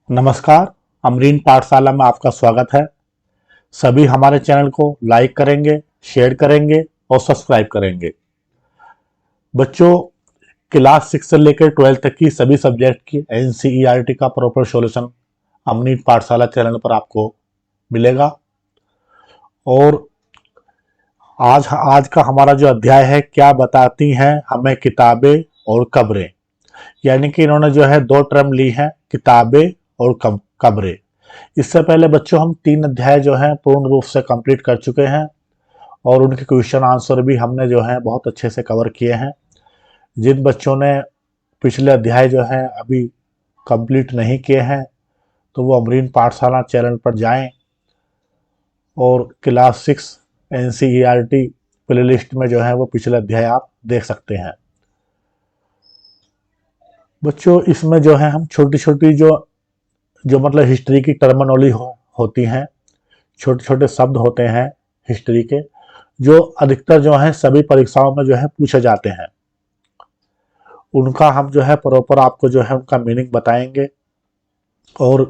नमस्कार। अमरीन पाठशाला में आपका स्वागत है। सभी हमारे चैनल को लाइक करेंगे, शेयर करेंगे और सब्सक्राइब करेंगे। बच्चों, क्लास 6 से लेकर 12 तक की सभी सब्जेक्ट की एनसीईआरटी का प्रॉपर सॉल्यूशन अमरीन पाठशाला चैनल पर आपको मिलेगा। और आज आज का हमारा जो अध्याय है, क्या बताती हैं हमें किताबें और कब्रें। यानी कि इन्होंने जो है दो टर्म ली हैं, किताबें और कब्रें। इससे पहले बच्चों हम 3 अध्याय जो है पूर्ण रूप से कंप्लीट कर चुके हैं और उनके क्वेश्चन आंसर भी हमने जो है बहुत अच्छे से कवर किए हैं। जिन बच्चों ने पिछले अध्याय जो है अभी कंप्लीट नहीं किए हैं तो वो अमरीन पाठशाला चैनल पर जाएं और क्लास 6 एनसीईआरटी प्लेलिस्ट में जो है वो पिछले अध्याय आप देख सकते हैं। बच्चों, इसमें जो है हम छोटी छोटी जो जो मतलब हिस्ट्री की टर्मिनोलॉजी होती हैं, छोटे छोटे शब्द होते हैं हिस्ट्री के, जो अधिकतर जो है सभी परीक्षाओं में जो है पूछे जाते हैं, उनका हम जो है प्रॉपर आपको जो है उनका मीनिंग बताएंगे। और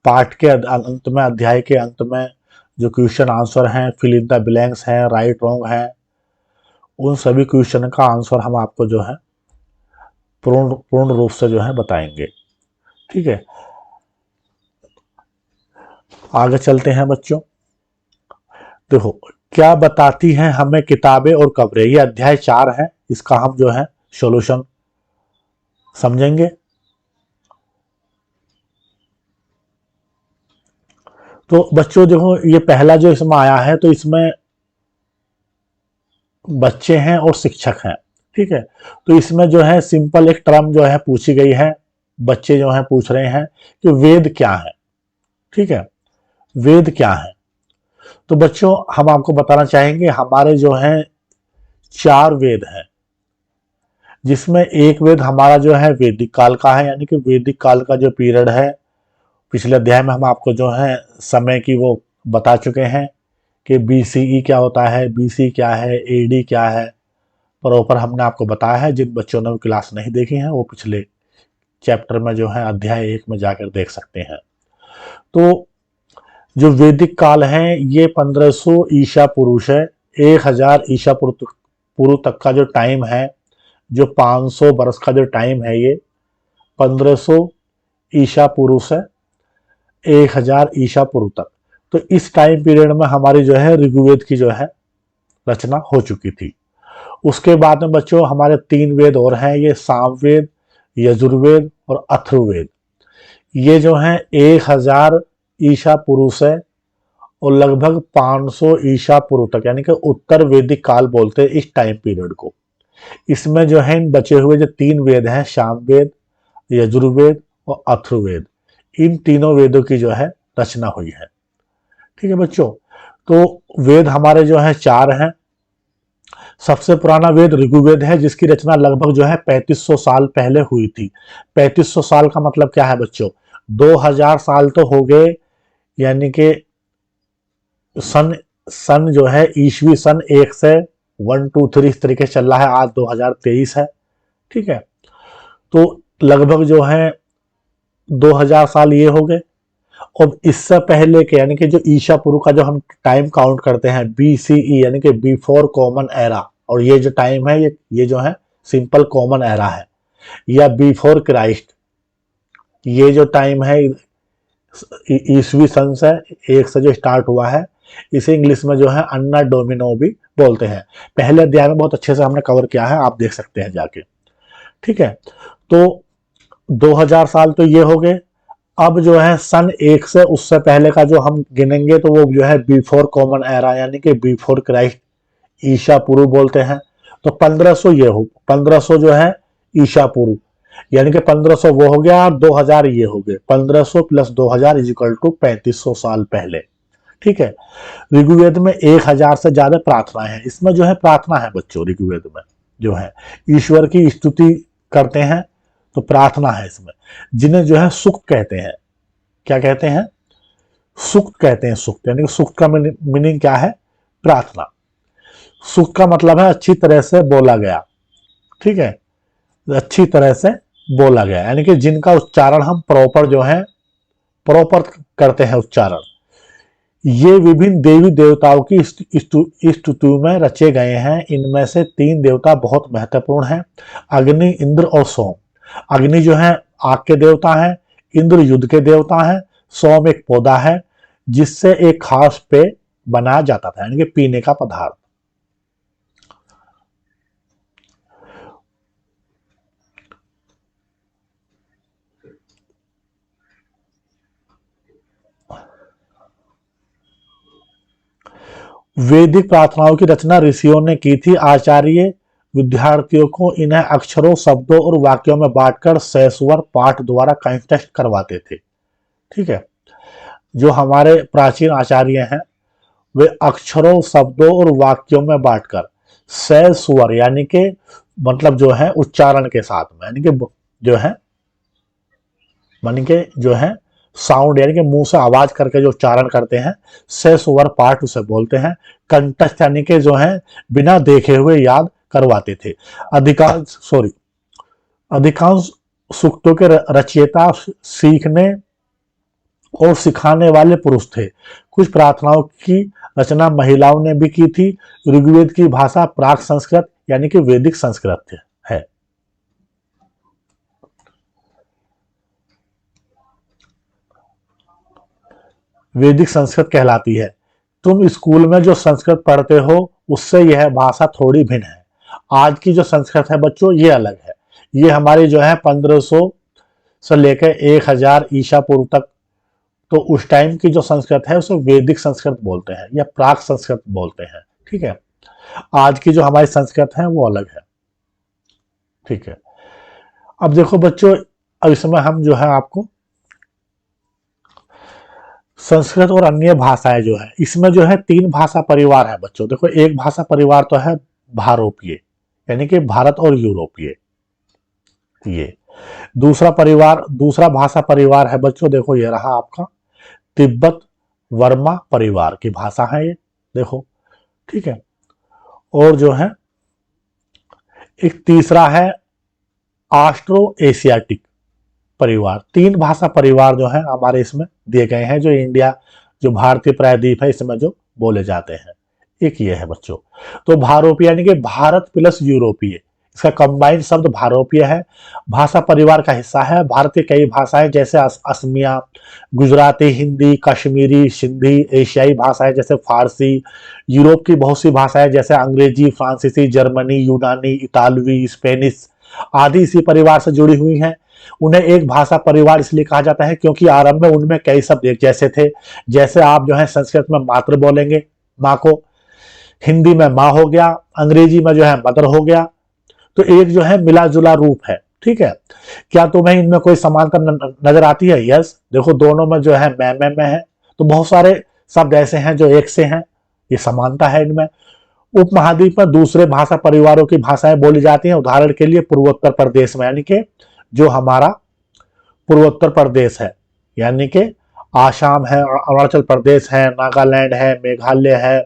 पाठ के अंत में, अध्याय के अंत में जो क्वेश्चन आंसर हैं, फिल इन द ब्लैंक्स हैं, राइट रॉन्ग हैं, उन सभी क्वेश्चन का आंसर हम आपको जो है पूर्ण रूप से जो है बताएंगे। ठीक है, आगे चलते हैं बच्चों। देखो, क्या बताती हैं हमें किताबें और कब्रें, ये अध्याय 4 है। इसका हम जो है सॉल्यूशन समझेंगे। तो बच्चों देखो, ये पहला जो इसमें आया है तो इसमें बच्चे हैं और शिक्षक हैं। ठीक है, तो इसमें जो है सिंपल एक टर्म जो है पूछी गई है। बच्चे जो है पूछ रहे हैं कि वेद क्या है। ठीक है, वेद क्या है। तो बच्चों, हम आपको बताना चाहेंगे हमारे जो है 4 वेद हैं, जिसमें एक वेद हमारा जो है वैदिक काल का है। यानी कि वैदिक काल का जो पीरियड है, पिछले अध्याय में हम आपको जो है समय की वो बता चुके हैं कि बीसीई क्या होता है, बीसी क्या है, एडी क्या है, प्रॉपर हमने आपको बताया है। जिन बच्चों ने वो क्लास नहीं देखी है वो पिछले चैप्टर में जो है अध्याय 1 में जाकर देख सकते हैं। तो जो वैदिक काल है ये 1500 ईसा पुरुष है। 1000 ईसा पूर्व तक का जो टाइम है, जो 500 वर्ष का जो टाइम है, ये 1500 ईसा पूर्व से 1000 ईसा पूर्व तक। तो इस टाइम पीरियड में हमारी जो है ऋग्वेद की जो है रचना हो चुकी थी। उसके बाद में बच्चों हमारे 3 वेद और हैं, ये सामवेद, यजुर्वेद और अथर्ववेद। ये जो है 1000 ईसा पूर्व से और लगभग 500 ईसा पूर्व तक, यानी कि उत्तर वैदिक काल बोलते हैं इस टाइम पीरियड को। इसमें जो है इन बचे हुए जो 3 वेद हैं, सामवेद, यजुर्वेद और अथर्ववेद, इन तीनों वेदों की जो है रचना हुई है। ठीक है बच्चों, तो वेद हमारे जो है 4 हैं। सबसे पुराना वेद ऋग्वेद है, जिसकी रचना लगभग जो है 3500 साल पहले हुई थी। 3500 साल का मतलब क्या है बच्चों, 2000 साल तो हो गए, यानी कि सन सन जो है ईस्वी सन 1 से 1 2 3 इस तरीके से चल रहा है। आज 2023 है। ठीक है, तो लगभग जो है 2000 साल ये हो गए। और इससे पहले के, यानी कि जो ईसा पूर्व का जो हम टाइम काउंट करते हैं, बीसीई यानी कि बिफोर कॉमन एरा, और ये जो टाइम है ये जो है सिंपल कॉमन एरा है, या बिफोर क्राइस्ट, ये जो टाइम है ईस्वी सन से 1 से जो स्टार्ट हुआ है, इसे इंग्लिश में जो है अन्ना डोमिनो भी बोलते हैं। पहले अध्याय में बहुत अच्छे से हमने कवर किया है, आप देख सकते हैं जाके। ठीक है, तो 2000 साल तो ये हो गए। अब जो है सन 1 से उससे पहले का जो हम गिनेंगे तो वो जो है बिफोर कॉमन एरा, यानी कि बिफोर क्राइस्ट, ईसा पूर्व बोलते हैं। तो 1500 ये हो, 1500 जो है ईसा पूर्व, यानी कि 1500 वो हो गया, 2000 ये हो गए। 1500 प्लस 2000 इज इक्वल टू 3500 साल पहले। ठीक है, ऋग्वेद में 1000 से ज्यादा प्रार्थनाएं हैं। इसमें जो है प्रार्थना है बच्चों, ऋग्वेद में जो है ईश्वर की स्तुति करते हैं, तो प्रार्थना है इसमें, जिन्हें जो है सुक्त कहते हैं। क्या कहते हैं, सुक्त कहते हैं। सुक्त यानी कि सुक्त का मीनिंग क्या है, प्रार्थना। सुक्त का मतलब है अच्छी तरह से बोला गया। ठीक है, अच्छी तरह से बोला गया, यानी कि जिनका उच्चारण हम प्रॉपर जो है प्रॉपर करते हैं उच्चारण। ये विभिन्न देवी देवताओं की स्तुति में रचे गए हैं। इनमें से 3 देवता बहुत महत्वपूर्ण हैं, अग्नि, इंद्र और सोम। अग्नि जो है आग के देवता हैं, इंद्र युद्ध के देवता हैं, सोम एक पौधा है जिससे एक खास पेय बनाया जाता था, यानी कि पीने का पदार्थ। वैदिक प्रार्थनाओं की रचना ऋषियों ने की थी। आचार्य विद्यार्थियों को इन्हें अक्षरों, शब्दों और वाक्यों में बांटकर सैस्वर पाठ द्वारा कंठस्थ करवाते थे। ठीक है, जो हमारे प्राचीन आचार्य हैं वे अक्षरों, शब्दों और वाक्यों में बांटकर सैस्वर यानी कि मतलब जो है उच्चारण के साथ में, यानी कि जो है मानी के जो है साउंड यानी कि मुंह से आवाज करके जो उच्चारण करते हैं, सैस्वर पाठ उसे बोलते हैं। कंठस्थ यानी कि जो है बिना देखे हुए याद करवाते थे। अधिकांश सूक्तों के रचयिता सीखने और सिखाने वाले पुरुष थे। कुछ प्रार्थनाओं की रचना महिलाओं ने भी की थी। ऋग्वेद की भाषा प्राक संस्कृत यानी कि वैदिक संस्कृत है। वैदिक संस्कृत कहलाती है। तुम स्कूल में जो संस्कृत पढ़ते हो उससे यह भाषा थोड़ी भिन्न है। आज की जो संस्कृत है बच्चों ये अलग है। ये हमारी जो है 1500 से लेकर 1000 ईसा पूर्व तक, तो उस टाइम की जो संस्कृत है उसे वैदिक संस्कृत बोलते हैं या प्राक संस्कृत बोलते हैं। ठीक है, आज की जो हमारी संस्कृत है वो अलग है। ठीक है, अब देखो बच्चों, अब इसमें हम जो है आपको संस्कृत और अन्य भाषाएं जो है इसमें जो है 3 भाषा परिवार है बच्चों। देखो, एक भाषा परिवार तो है भारोपीय यानी कि भारत और यूरोपीय। ये दूसरा भाषा परिवार है बच्चों, देखो ये रहा आपका तिब्बत वर्मा परिवार की भाषा है ये, देखो। ठीक है, और जो है एक तीसरा है ऑस्ट्रो एशियाटिक परिवार। 3 भाषा परिवार जो है हमारे इसमें दिए गए हैं, जो इंडिया, जो भारतीय प्रायद्वीप है इसमें जो बोले जाते हैं। एक ये है बच्चों। तो भारोपीय यानी कि भारत प्लस यूरोपीय, इसका कंबाइंड शब्द भारोपीय है। भाषा परिवार का हिस्सा है भारत की कई भाषाएं जैसे असमिया, गुजराती, हिंदी, कश्मीरी, सिंधी, एशियाई भाषाएं जैसे फारसी, यूरोप की बहुत सी भाषाएं जैसे अंग्रेजी, फ्रांसीसी, जर्मनी, यूनानी, इतालवी, स्पेनिश आदि इसी परिवार से जुड़ी हुई हैं। उन्हें एक भाषा परिवार इसलिए कहा जाता है क्योंकि आरंभ में उनमें कई शब्द एक जैसे थे। जैसे आप जो है संस्कृत में मातृ बोलेंगे माँ को, हिंदी में माँ हो गया, अंग्रेजी में जो है मदर हो गया, तो एक जो है मिला जुला रूप है। ठीक है, क्या तुम्हें इनमें कोई समानता नजर आती है? यस, देखो दोनों में जो है मैं है, तो बहुत सारे शब्द ऐसे हैं जो एक से हैं, ये समानता है इनमें। उपमहाद्वीप में दूसरे भाषा परिवारों की भाषाएं बोली जाती हैं। उदाहरण के लिए पूर्वोत्तर प्रदेश में, यानी कि जो हमारा पूर्वोत्तर प्रदेश है, यानी कि आसाम है, अरुणाचल प्रदेश है, नागालैंड है, मेघालय है,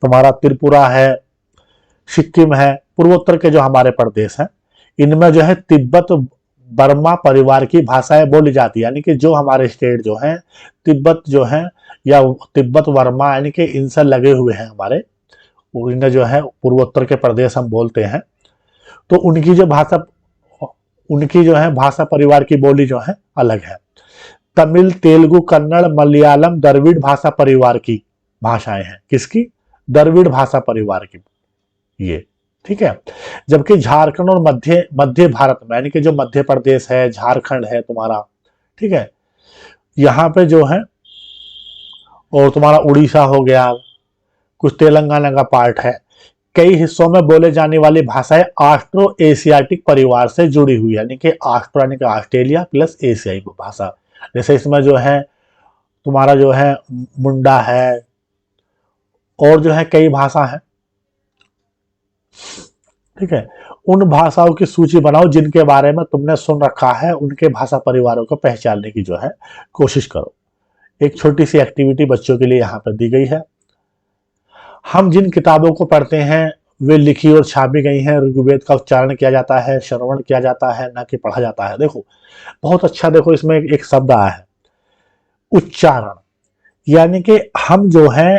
तुम्हारा त्रिपुरा है, सिक्किम है, पूर्वोत्तर के जो हमारे प्रदेश हैं इनमें जो है तिब्बत बर्मा परिवार की भाषाएं बोली जाती है। यानी कि जो हमारे स्टेट जो है तिब्बत जो है या तिब्बत वर्मा यानी कि इनसे लगे हुए हैं हमारे, इन्हें जो है पूर्वोत्तर के प्रदेश हम बोलते हैं। तो उनकी जो है भाषा परिवार की बोली जो है अलग है। तमिल, तेलुगु, कन्नड़, मलयालम द्रविड़ भाषा परिवार की भाषाएं हैं। किसकी? द्रविड़ भाषा परिवार की ये। ठीक है, जबकि झारखंड और मध्य भारत में, यानी कि जो मध्य प्रदेश है, झारखंड है तुम्हारा, ठीक है, यहाँ पे जो है, और तुम्हारा उड़ीसा हो गया, कुछ तेलंगाना का पार्ट है, कई हिस्सों में बोले जाने वाली भाषाएं ऑस्ट्रो एशियाटिक परिवार से जुड़ी हुई, यानी कि ऑस्ट्रो यानी कि ऑस्ट्रेलिया प्लस एशियाई भाषा। जैसे इसमें जो है तुम्हारा जो है मुंडा है, और जो है कई भाषा है। ठीक है, उन भाषाओं की सूची बनाओ जिनके बारे में तुमने सुन रखा है, उनके भाषा परिवारों को पहचानने की जो है कोशिश करो। एक छोटी सी एक्टिविटी बच्चों के लिए यहाँ पर दी गई है। हम जिन किताबों को पढ़ते हैं वे लिखी और छापी गई हैं। ऋग्वेद का उच्चारण किया जाता है, श्रवण किया जाता है, न कि पढ़ा जाता है। देखो बहुत अच्छा, देखो इसमें एक शब्द आया है उच्चारण, यानी कि हम जो है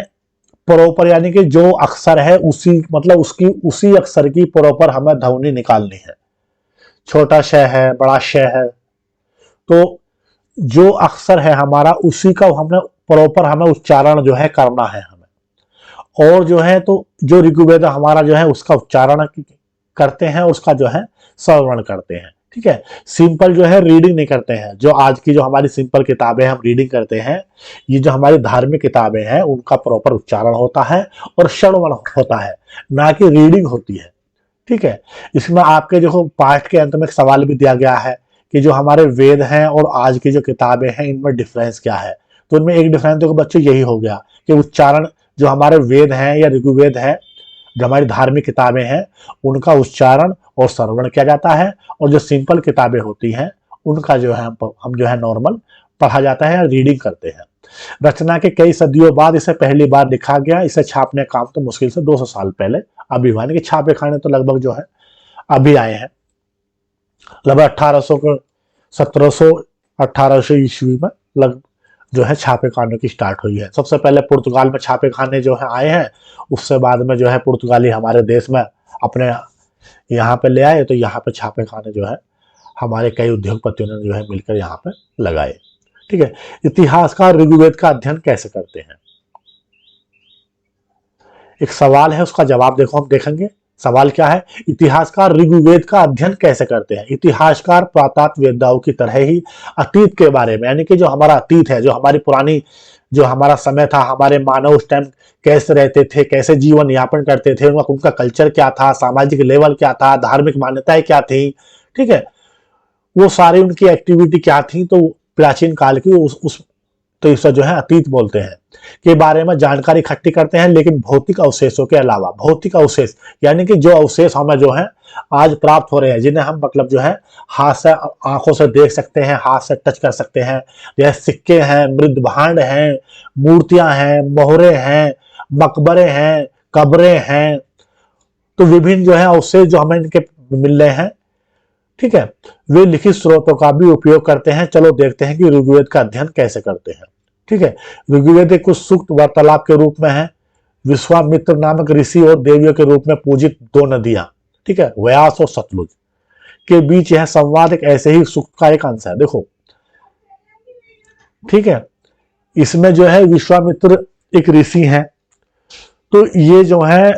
प्रॉपर, यानी कि जो अक्षर है उसी मतलब उसकी उसी अक्षर की प्रॉपर हमें ध्वनि निकालनी है। छोटा श है, बड़ा श है, तो जो अक्षर है हमारा उसी का हमें प्रॉपर हमें उच्चारण जो है करना है हमें। और जो है तो जो ऋग्वेद हमारा जो है उसका उच्चारण करते हैं, उसका जो है श्रवण करते हैं। ठीक है, सिंपल जो है रीडिंग नहीं करते हैं। जो आज की जो हमारी सिंपल किताबें हम रीडिंग करते हैं, ये जो हमारी धार्मिक किताबें हैं उनका प्रॉपर उच्चारण होता है और श्रवण होता है, ना कि रीडिंग होती है। ठीक है, इसमें आपके जो पाठ के अंत में एक सवाल भी दिया गया है कि जो हमारे वेद हैं और आज की जो किताबें हैं इनमें डिफरेंस क्या है। तो इनमें एक डिफरेंस देखो बच्चों यही हो गया कि उच्चारण, जो हमारे वेद हैं या ऋग्वेद है, जो हमारी धार्मिक किताबें हैं उनका उच्चारण और श्रवण किया जाता है, और जो सिंपल किताबें होती हैं उनका जो है हम जो है नॉर्मल पढ़ा जाता है या रीडिंग करते हैं। रचना के कई सदियों बाद इसे पहली बार लिखा गया। इसे छापने का काम तो मुश्किल से 200 साल पहले अभी हुआ, कि छापे खाने तो लगभग जो है अभी आए हैं, लगभग 1800 को 1700 1800 ईस्वी में लग जो है छापे खाने की स्टार्ट हुई है। सबसे पहले पुर्तगाल में छापे खाने जो है आए हैं, उससे बाद में जो है पुर्तगाली हमारे देश में अपने यहाँ पे ले आए, तो यहाँ पे छापे खाने जो है हमारे कई उद्योगपतियों ने जो है मिलकर यहाँ पे लगाए। ठीक है, इतिहासकार ऋग्वेद का अध्ययन कैसे करते हैं, एक सवाल है, उसका जवाब देखो हम देखेंगे। सवाल क्या है, इतिहासकार ऋग्वेद का अध्ययन कैसे करते हैं। इतिहासकार प्रातःवेदाओं की तरह ही अतीत के बारे में, यानी कि जो हमारा अतीत है, जो हमारी पुरानी जो हमारा समय था, हमारे मानव उस टाइम कैसे रहते थे, कैसे जीवन यापन करते थे, उनका कल्चर क्या था, सामाजिक लेवल क्या था, धार्मिक मान्यताएं क्या थी, ठीक है, वो सारी उनकी एक्टिविटी क्या थी, तो प्राचीन काल की उस तो इसे जो है अतीत बोलते हैं, के बारे में जानकारी इकट्ठी करते हैं। लेकिन भौतिक अवशेषों के अलावा, भौतिक अवशेष यानी कि जो अवशेष हमें जो है आज प्राप्त हो रहे हैं, जिन्हें हम मतलब जो है हाथ से आंखों से देख सकते हैं, हाथ से टच कर सकते हैं, जैसे सिक्के हैं, मृद भांड हैं, मूर्तियां हैं, मोहरे हैं, मकबरे हैं, कब्रें हैं, तो विभिन्न जो है अवशेष जो हमें इनके मिल रहे हैं, ठीक है, वे लिखित स्रोतों का भी उपयोग करते हैं। चलो देखते हैं कि ऋग्वेद का अध्ययन कैसे करते हैं। ठीक है, ऋग्वेद कुछ सूक्त वार्तालाप के रूप में है। विश्वामित्र नामक ऋषि और देवियों के रूप में पूजित दो नदियां, ठीक है, व्यास और सतलुज के बीच यह संवाद एक ऐसे ही सूक्त का एक अंश है। देखो, ठीक है, इसमें जो है विश्वामित्र एक ऋषि हैं, तो ये जो है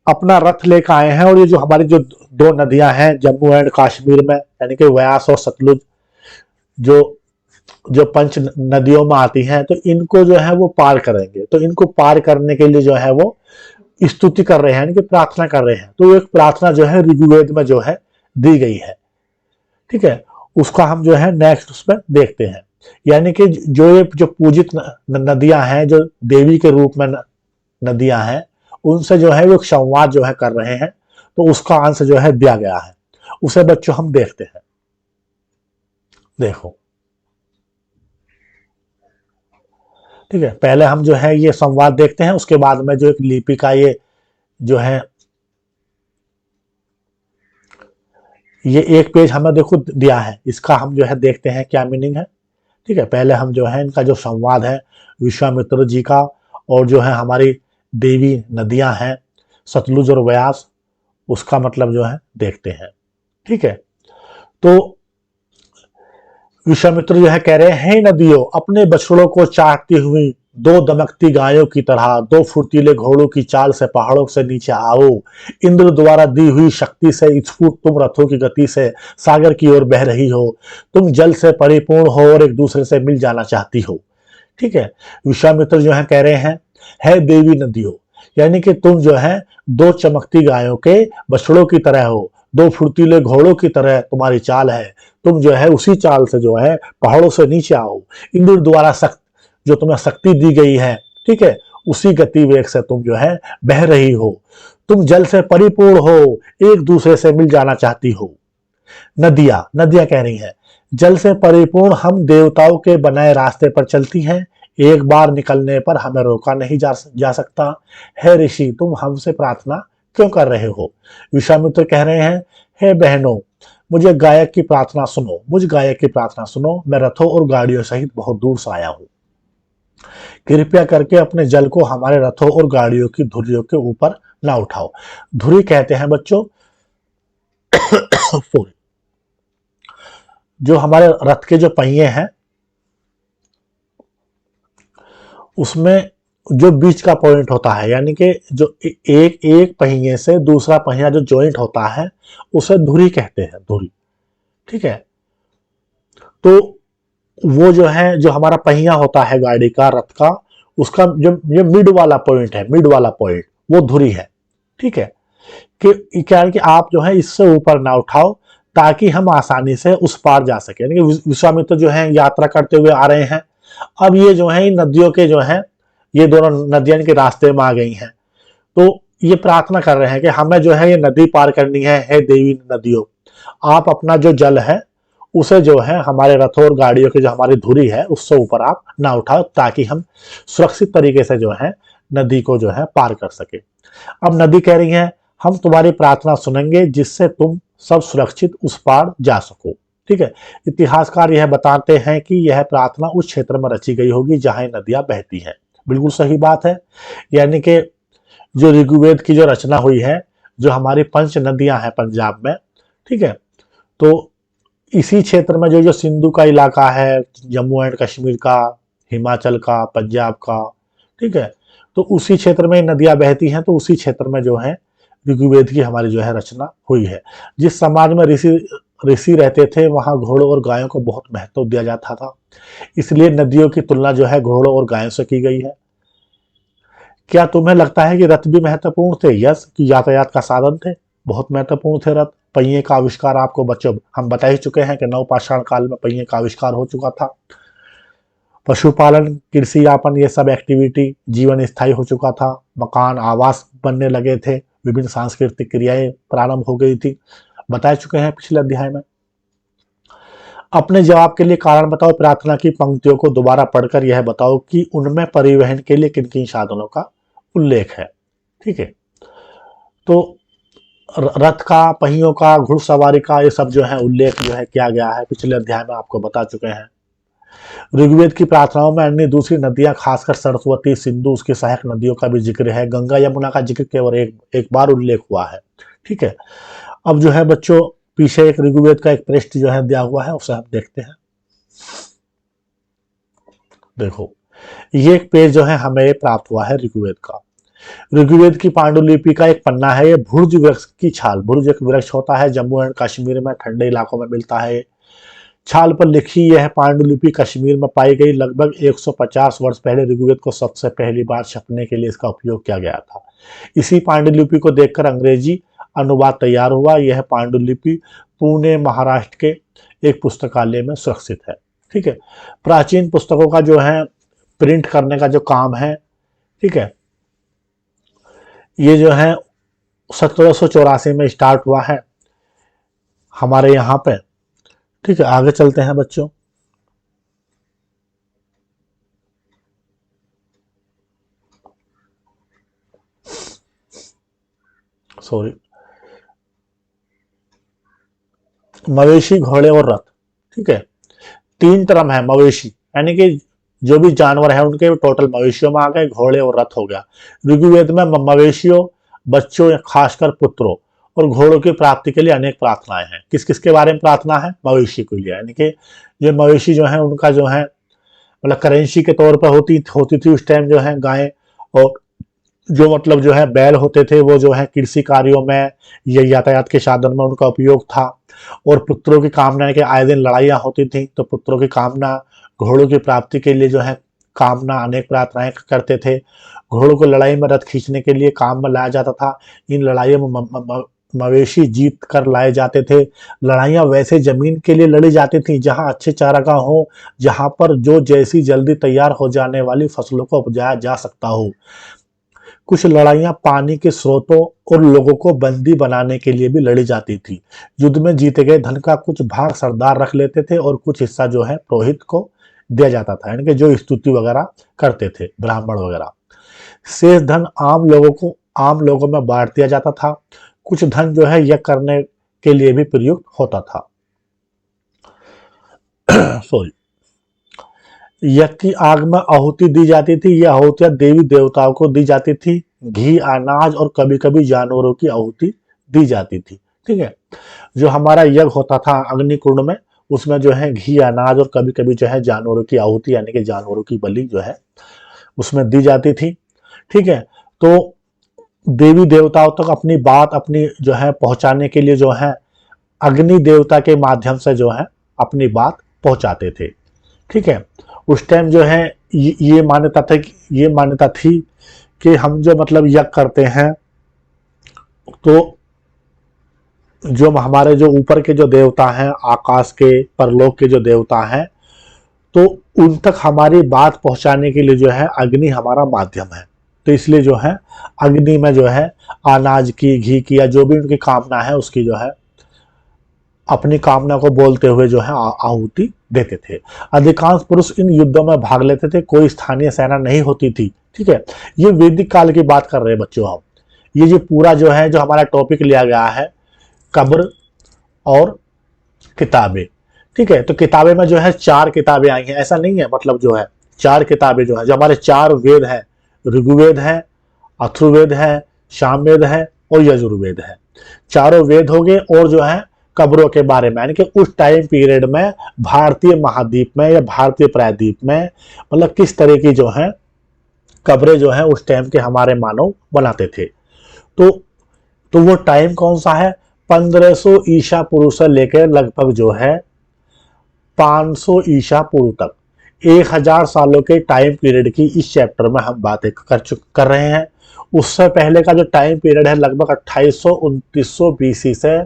अपना रथ लेकर आए हैं, और ये जो हमारी जो दो नदियां हैं जम्मू एंड कश्मीर में, यानी कि व्यास और सतलुज, जो जो पंच नदियों में आती हैं, तो इनको जो है वो पार करेंगे। तो इनको पार करने के लिए जो है वो स्तुति कर रहे हैं, यानी कि प्रार्थना कर रहे हैं। तो एक प्रार्थना जो है ऋग्वेद में जो है दी गई है। ठीक है, उसका हम जो है नेक्स्ट उसमें देखते हैं। यानी कि जो ये जो पूजित नदियां हैं, जो देवी के रूप में नदियां हैं, उनसे जो है वो एक संवाद जो है कर रहे हैं, तो उसका अंश जो है दिया गया है, उसे बच्चों हम देखते हैं। देखो, ठीक है, पहले हम जो है ये संवाद देखते हैं, उसके बाद में जो एक लिपि का ये जो है ये एक पेज हमें देखो दिया है, इसका हम जो है देखते हैं क्या मीनिंग है। ठीक है, पहले हम जो है इनका जो संवाद है विश्वामित्र जी का, और जो है हमारी देवी नदियां हैं सतलुज और व्यास, उसका मतलब जो है देखते हैं। ठीक है, तो विश्वामित्र जो है कह रहे हैं, नदियों अपने बछड़ों को चाटती हुई, दो दमकती गायों की तरह, दो फुर्तीले घोड़ों की चाल से पहाड़ों से नीचे आओ। इंद्र द्वारा दी हुई शक्ति से स्फूर्त तुम रथों की गति से सागर की ओर बह रही हो। तुम जल से परिपूर्ण हो और एक दूसरे से मिल जाना चाहती हो। ठीक है, विश्वामित्र जो है कह रहे हैं, है देवी नदियों, यानी कि तुम जो है दो चमकती गायों के बछड़ों की तरह हो, दो फुर्तीले घोड़ों की तरह तुम्हारी चाल है। तुम जो है उसी चाल से जो है पहाड़ों से नीचे आओ। इंद्र द्वारा जो तुम्हें शक्ति दी गई है, ठीक है, उसी गति वेग से तुम जो है बह रही हो। तुम जल से परिपूर्ण हो, एक दूसरे से मिल जाना चाहती हो। नदियां कह रही हैं, जल से परिपूर्ण हम देवताओं के बनाए रास्ते पर चलती हैं, एक बार निकलने पर हमें रोका नहीं जा सकता। हे ऋषि, तुम हमसे प्रार्थना क्यों कर रहे हो। विश्वामित्र कह रहे हैं, हे बहनों, मुझे गायक की प्रार्थना सुनो, मुझ गायक की प्रार्थना सुनो। मैं रथों और गाड़ियों सहित बहुत दूर से आया हूं। कृपया करके अपने जल को हमारे रथों और गाड़ियों की धुरियों के ऊपर ना उठाओ। धुरी कहते हैं बच्चों सॉरी, जो हमारे रथ के जो पहिए हैं उसमें जो बीच का पॉइंट होता है, यानी कि जो एक एक पहिए से दूसरा पहिया जो जॉइंट होता है उसे धुरी कहते हैं, धुरी। ठीक है, तो वो जो है, जो हमारा पहिया होता है गाड़ी का, रथ का, उसका जो मिड वाला पॉइंट है, मिड वाला पॉइंट वो धुरी है। ठीक है, कि क्या है कि आप जो है इससे ऊपर ना उठाओ ताकि हम आसानी से उस पार जा सके। यानी कि विश्वामित्र जो है यात्रा करते हुए आ रहे हैं, अब ये जो है इन नदियों के जो है, ये दोनों नदियां इनके रास्ते में आ गई हैं, तो ये प्रार्थना कर रहे हैं कि हमें जो है ये नदी पार करनी है, हे देवी नदियों, आप अपना जो जल है उसे जो है हमारे रथों और गाड़ियों की जो हमारी धुरी है उससे ऊपर आप ना उठाओ ताकि हम सुरक्षित तरीके से जो है नदी को जो है पार कर सके। अब नदी कह रही है हम तुम्हारी प्रार्थना सुनेंगे जिससे तुम सब सुरक्षित उस पार जा सको। ठीक है, इतिहासकार यह बताते हैं कि यह प्रार्थना उस क्षेत्र में रची गई होगी जहां नदियां बहती हैं। बिल्कुल सही बात है, यानी कि जो ऋग्वेद की जो रचना हुई है, जो हमारी पंच नदियां हैं पंजाब में, ठीक है, तो इसी क्षेत्र में जो जो सिंधु का इलाका है, जम्मू एंड कश्मीर का, हिमाचल का, पंजाब का, ठीक है, तो उसी क्षेत्र में नदियां बहती हैं, तो उसी क्षेत्र में जो है ऋग्वेद की हमारी जो है रचना हुई है। जिस समाज में ऋषि ऋषि रहते थे वहां घोड़ों और गायों को बहुत महत्व दिया जाता था, इसलिए नदियों की तुलना जो है घोड़ों और गायों से की गई है। क्या तुम्हें लगता है कि रथ भी महत्वपूर्ण थे? यस, कि यातायात का साधन थे, बहुत महत्वपूर्ण थे रथ। पहिए का आविष्कार आपको बच्चों हम बता ही चुके हैं कि नवपाषाण काल में पहिए का आविष्कार हो चुका था। पशुपालन, कृषि यापन, ये सब एक्टिविटी, जीवन स्थायी हो चुका था, मकान आवास बनने लगे थे, विभिन्न सांस्कृतिक क्रियाएं प्रारंभ हो गई थी, बता चुके हैं पिछले अध्याय में। अपने जवाब के लिए कारण बताओ। प्रार्थना की पंक्तियों को दोबारा पढ़कर यह बताओ कि उनमें परिवहन के लिए किन किन साधनों का उल्लेख है। ठीक है, तो रथ का, पहियों का, घुड़सवारी का, ये सब जो है उल्लेख जो है किया गया है, पिछले अध्याय में आपको बता चुके हैं। ऋग्वेद की प्रार्थनाओं में अन्य दूसरी नदियां, खासकर सरस्वती, सिंधु, उसकी सहायक नदियों का भी जिक्र है। गंगा यमुना का जिक्र केवल एक बार उल्लेख हुआ है। ठीक है, अब जो है बच्चों पीछे एक ऋग्वेद का एक पृष्ठ जो है दिया हुआ है, उसे हम देखते हैं। देखो, ये एक पेज जो है हमें प्राप्त हुआ है ऋग्वेद का। ऋग्वेद की पांडुलिपि का एक पन्ना है, ये भुर्ज वृक्ष की छाल, भुर्ज एक वृक्ष होता है, जम्मू एंड कश्मीर में ठंडे इलाकों में मिलता है। छाल पर लिखी यह पांडुलिपि कश्मीर में पाई गई। लगभग 150 वर्ष पहले ऋग्वेद को सबसे पहली बार छपने के लिए इसका उपयोग किया गया था। इसी पांडुलिपि को देखकर अंग्रेजी अनुवाद तैयार हुआ। यह पांडुलिपि पुणे महाराष्ट्र के एक पुस्तकालय में सुरक्षित है। ठीक है, प्राचीन पुस्तकों का जो है प्रिंट करने का जो काम है, ठीक है, ये जो है 1784 में स्टार्ट हुआ है हमारे यहाँ पे। ठीक है, आगे चलते हैं बच्चों। सॉरी, मवेशी, घोड़े और रथ। ठीक है, तीन टर्म है मवेशी, यानी कि जो भी जानवर है उनके टोटल मवेशियों में आ गए, घोड़े और रथ हो गया। ऋग्वेद में मवेशियों, बच्चों या खासकर पुत्रों और घोड़ों की प्राप्ति के लिए अनेक प्रार्थनाएं हैं। किस किस के बारे में प्रार्थना है? मवेशी के लिए, यानी कि जो मवेशी जो है उनका जो है मतलब करेंसी के तौर पर होती होती थी उस टाइम जो है गाय, और जो मतलब जो है बैल होते थे वो जो है कृषि कार्यों में या यातायात के साधन में उनका उपयोग था। और पुत्रों की कामना है कि आए दिन लड़ाइयाँ होती थी, तो पुत्रों की कामना, घोड़ों की प्राप्ति के लिए जो है कामना, अनेक प्रार्थनाएं करते थे। घोड़ों को लड़ाई में रथ खींचने के लिए काम में लाया जाता था। इन लड़ाइयों में मवेशी जीत कर लाए जाते थे। लड़ाइयाँ वैसे जमीन के लिए लड़ी जाती थी जहां अच्छे चारागाह हो, जहां पर जो जैसी जल्दी तैयार हो जाने वाली फसलों को उपजाया जा सकता हो। कुछ लड़ाइयां पानी के स्रोतों और लोगों को बंदी बनाने के लिए भी लड़ी जाती थी। युद्ध में जीते गए धन का कुछ भाग सरदार रख लेते थे और कुछ हिस्सा जो है पुरोहित को दिया जाता था, यानी कि जो स्तुति वगैरह करते थे, ब्राह्मण वगैरह। शेष धन आम लोगों में बांट दिया जाता था। कुछ धन जो है यह करने के लिए भी प्रयुक्त होता था। सॉरी, यज्ञ की आग में आहुति दी जाती थी। यह आहुतियां देवी देवताओं को दी जाती थी। घी, अनाज और कभी कभी जानवरों की आहुति दी जाती थी। ठीक है, जो हमारा यज्ञ होता था अग्नि कुंड में, उसमें जो है घी, अनाज और कभी कभी जो है जानवरों की आहुति यानी कि जानवरों की बलि जो है उसमें दी जाती थी। ठीक है, तो देवी देवताओं तक अपनी बात अपनी जो है पहुंचाने के लिए जो है अग्नि देवता के माध्यम से जो है अपनी बात पहुंचाते थे। ठीक है, उस टाइम जो है ये मान्यता थी कि हम जो मतलब यज्ञ करते हैं तो जो हमारे जो ऊपर के जो देवता हैं, आकाश के परलोक के जो देवता हैं, तो उन तक हमारी बात पहुंचाने के लिए जो है अग्नि हमारा माध्यम है। तो इसलिए जो है अग्नि में जो है अनाज की, घी की या जो भी उनकी कामना है उसकी जो है अपनी कामना को बोलते हुए जो है आहुति देते थे। अधिकांश पुरुष इन युद्धों में भाग लेते थे, कोई स्थानीय सेना नहीं होती थी। ठीक है, ये वैदिक काल की बात कर रहे हैं बच्चों हम। ये जो पूरा जो है जो हमारा टॉपिक लिया गया है कब्र और किताबें। ठीक है, तो किताबें में जो है 4 किताबें आई हैं, ऐसा नहीं है, मतलब जो है 4 किताबें जो है, जो हमारे 4 वेद हैं, ऋग्वेद है, अथर्ववेद है, सामवेद है और यजुर्वेद है। चारों वेद हो गए और जो है कब्रों के बारे में, यानी कि उस टाइम पीरियड में भारतीय महाद्वीप में या भारतीय प्रायद्वीप में मतलब किस तरह की जो है कब्रें जो है उस टाइम के हमारे मानव बनाते थे। तो वो टाइम कौन सा है? 1500 ईसा पूर्व से लेकर लगभग जो है 500 ईसा पूर्व तक 1000 सालों के टाइम पीरियड की इस चैप्टर में हम बातें कर रहे हैं। उससे पहले का जो टाइम पीरियड है लगभग 2800-2900 बीसी से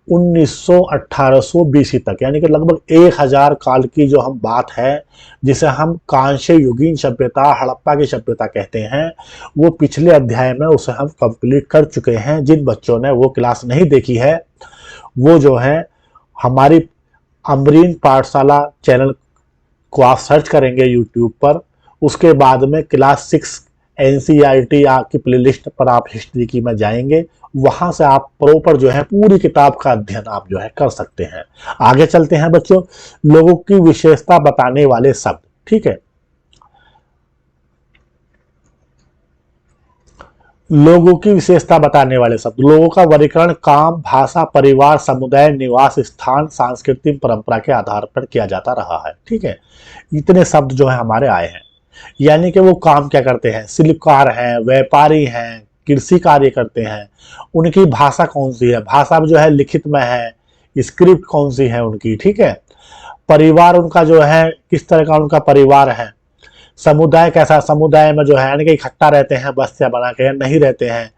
1900-1800 बीसी तक, यानी कि लगभग 1000 काल की जो हम बात है, जिसे हम कांस्य युगीन सभ्यता, हड़प्पा की सभ्यता कहते हैं, वो पिछले अध्याय में उसे हम कंप्लीट कर चुके हैं। जिन बच्चों ने वो क्लास नहीं देखी है वो जो है हमारी अमरीन पाठशाला चैनल को आप सर्च करेंगे यूट्यूब पर, उसके बाद में क्लास 6 एनसीईआरटी की प्लेलिस्ट पर आप हिस्ट्री की में जाएंगे, वहां से आप प्रॉपर जो है पूरी किताब का अध्ययन आप जो है कर सकते हैं। आगे चलते हैं बच्चों, लोगों की विशेषता बताने वाले शब्द। ठीक है, लोगों की विशेषता बताने वाले शब्द। लोगों का वर्गीकरण काम, भाषा, परिवार, समुदाय, निवास स्थान, सांस्कृतिक परंपरा के आधार पर किया जाता रहा है। ठीक है, इतने शब्द जो है हमारे आए हैं। यानी कि वो काम क्या करते हैं? शिल्पकार हैं, व्यापारी हैं, कृषि कार्य करते हैं। उनकी भाषा कौन सी है? भाषा जो है लिखित में है, स्क्रिप्ट कौन सी है उनकी। ठीक है, परिवार उनका जो है किस तरह का उनका परिवार है। समुदाय कैसा? समुदाय में जो है यानी कि इकट्ठा रहते हैं, बस्तियां बना के, नहीं रहते हैं।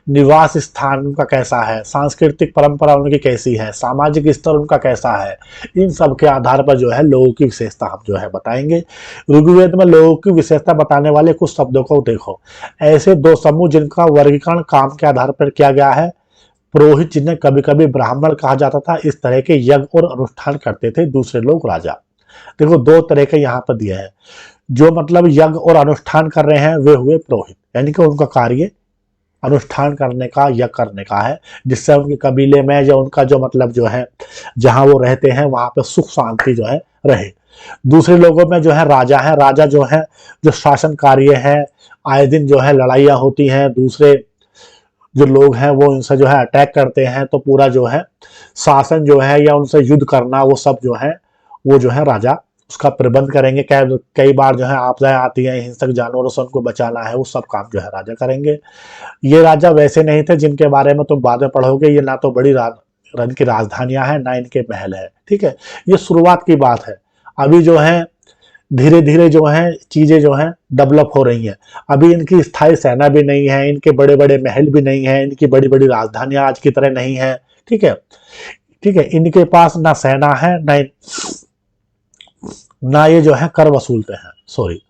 निवास स्थान उनका कैसा है? सांस्कृतिक परंपरा उनकी कैसी है? सामाजिक स्तर उनका कैसा है? इन सब के आधार पर जो है लोगों की विशेषता हम जो है बताएंगे। ऋग्वेद में लोगों की विशेषता बताने वाले कुछ शब्दों को देखो। ऐसे 2 समूह जिनका वर्गीकरण काम के आधार पर किया गया है। पुरोहित, जिन्हें कभी कभी ब्राह्मण कहा जाता था, इस तरह के यज्ञ और अनुष्ठान करते थे। दूसरे लोग राजा। देखो 2 तरह के यहाँ पर दिए हैं। जो मतलब यज्ञ और अनुष्ठान कर रहे हैं वे हुए पुरोहित, यानी कि उनका कार्य अनुष्ठान करने का, यज्ञ करने का है, जिससे उनके कबीले में या उनका जो मतलब जो है जहां वो रहते हैं वहां पे सुख शांति जो है रहे। दूसरे लोगों में जो है राजा है। राजा जो है जो शासन कार्य है, आए दिन जो है लड़ाइयाँ होती हैं, दूसरे जो लोग हैं वो इनसे जो है अटैक करते हैं, तो पूरा जो है शासन जो है या उनसे युद्ध करना वो सब जो है वो जो है राजा उसका प्रबंध करेंगे। कई बार जो है आपदाएं आती हैं, हिंसक जानवरों से उनको बचाना है, वो सब काम जो है राजा करेंगे। ये राजा वैसे नहीं थे जिनके बारे में तुम बाद में पढ़ोगे। ये ना तो बड़ी रन की राजधानियां हैं ना इनके महल है। ठीक है, ये शुरुआत की बात है। अभी जो है धीरे धीरे जो है चीजें जो है डेवलप हो रही हैं। अभी इनकी स्थायी सेना भी नहीं है, इनके बड़े बड़े महल भी नहीं है, इनकी बड़ी बड़ी राजधानियां आज की तरह नहीं है। ठीक है, ठीक है, इनके पास ना सेना है ना ये जो है कर वसूलते हैं। सॉरी,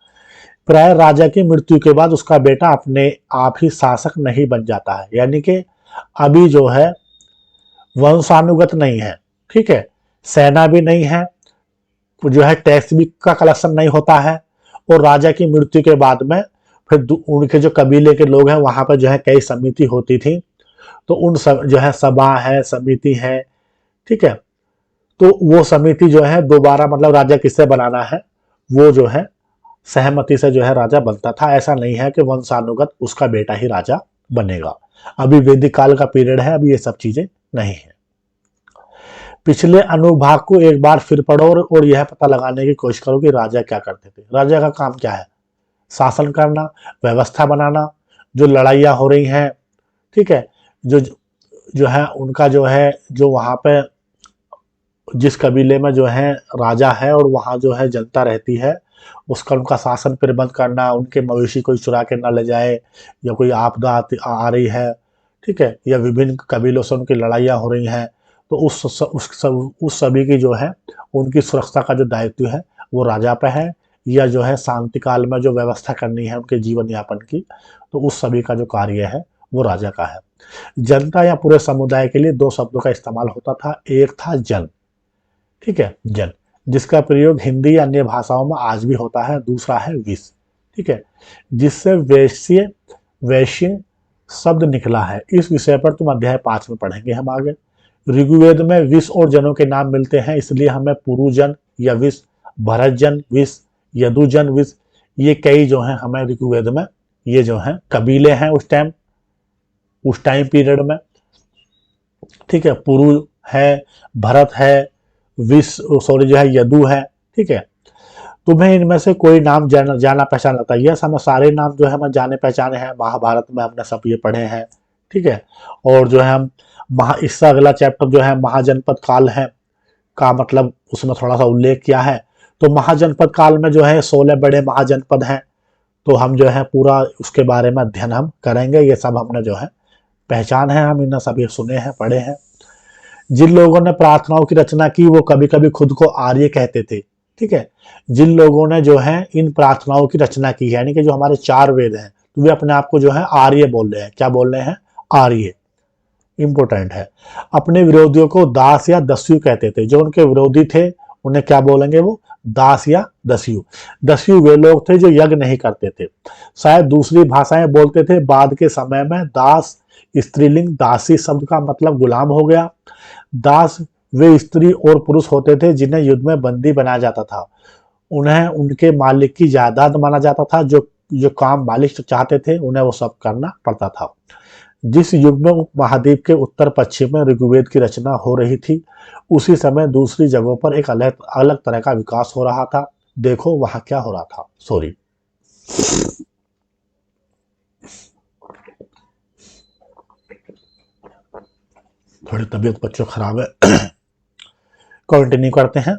प्राय राजा की मृत्यु के बाद उसका बेटा अपने आप ही शासक नहीं बन जाता है, यानी कि अभी जो है वंशानुगत नहीं है। ठीक है, सेना भी नहीं है, जो है टैक्स भी का कलेक्शन नहीं होता है, और राजा की मृत्यु के बाद में फिर उनके जो कबीले के लोग हैं वहां पर जो है कई समिति होती थी, तो उन सब जो है सभा है, समिति है। ठीक है, तो वो समिति जो है दोबारा मतलब राजा किससे बनाना है वो जो है सहमति से जो है राजा बनता था। ऐसा नहीं है कि वंशानुगत उसका बेटा ही राजा बनेगा। अभी वैदिक काल का पीरियड है, अभी ये सब चीजें नहीं है। पिछले अनुभाग को एक बार फिर पढ़ो और यह पता लगाने की कोशिश करो कि राजा क्या करते थे। राजा का काम क्या है? शासन करना, व्यवस्था बनाना, जो लड़ाइयाँ हो रही हैं, ठीक है, जो जो है उनका जो है, जो वहाँ पे जिस कबीले में जो है राजा है और वहाँ जो है जनता रहती है, उसका उनका शासन प्रबंध करना, उनके मवेशी कोई चुरा के ना ले जाए, या कोई आपदा आ रही है, ठीक है, या विभिन्न कबीलों से उनकी लड़ाइयाँ हो रही हैं, तो उस सभी की जो है उनकी सुरक्षा का जो दायित्व है वो राजा पे है। या जो है शांति काल में जो व्यवस्था करनी है उनके जीवन यापन की, तो उस सभी का जो कार्य है वो राजा का है। जनता या पूरे समुदाय के लिए दो शब्दों का इस्तेमाल होता था। एक था जन, ठीक है, जन, जिसका प्रयोग हिंदी या अन्य भाषाओं में आज भी होता है। दूसरा है विष, ठीक है, जिससे वैश्य वैश्य शब्द निकला है। इस विषय पर तुम अध्याय 5 में पढ़ेंगे हम आगे। ऋग्वेद में विष और जनों के नाम मिलते हैं, इसलिए हमें पुरुजन या विष, भरतजन विष, यदुजन विष, ये कई जो है हमें ऋग्वेद में, ये जो है कबीले हैं उस टाइम पीरियड में, ठीक है, पुरु है, भरत है, विष सॉरी जो है यदु है, ठीक है। तुम्हें इनमें से कोई नाम जाना पहचान लगता है? यस, हमें सारे नाम जो है हमें जाने पहचाने हैं, महाभारत में हमने सब ये पढ़े हैं, ठीक है। और जो है हम इससे अगला चैप्टर जो है महाजनपद काल है का मतलब उसमें थोड़ा सा उल्लेख किया है। तो महाजनपद काल में जो है 16 बड़े महाजनपद हैं, तो हम जो है पूरा उसके बारे में अध्ययन हम करेंगे। ये सब हमने जो है पहचान है, हम इन सब ये सुने हैं, पढ़े हैं। जिन लोगों ने प्रार्थनाओं की रचना की वो कभी कभी खुद को आर्य कहते थे, ठीक है। जिन लोगों ने जो है इन प्रार्थनाओं की रचना की है, यानी कि जो हमारे 4 वेद हैं, तो वे अपने आप को जो है आर्य बोल रहे हैं। क्या बोल रहे हैं? आर्य, इंपोर्टेंट है। अपने विरोधियों को दास या दस्यु कहते थे। जो उनके विरोधी थे उन्हें क्या बोलेंगे? वो दास या दस्यु। दस्यु वे लोग थे जो यज्ञ नहीं करते थे, शायद दूसरी भाषाएं बोलते थे। बाद के समय में दास स्त्रीलिंग दासी शब्द का मतलब गुलाम हो गया। दास वे स्त्री और पुरुष होते थे जिन्हें युद्ध में बंदी बनाया जाता था। उन्हें उनके मालिक की जायदाद माना जाता था। जो काम मालिक चाहते थे उन्हें वो सब करना पड़ता था। जिस युग में उपमहाद्वीप के उत्तर पश्चिम में ऋग्वेद की रचना हो रही थी, उसी समय दूसरी जगहों पर एक अलग तरह का विकास हो रहा था। देखो वहां क्या हो रहा था। सॉरी, थोड़ी तबीयत बच्चों खराब है। कंटिन्यू करते हैं।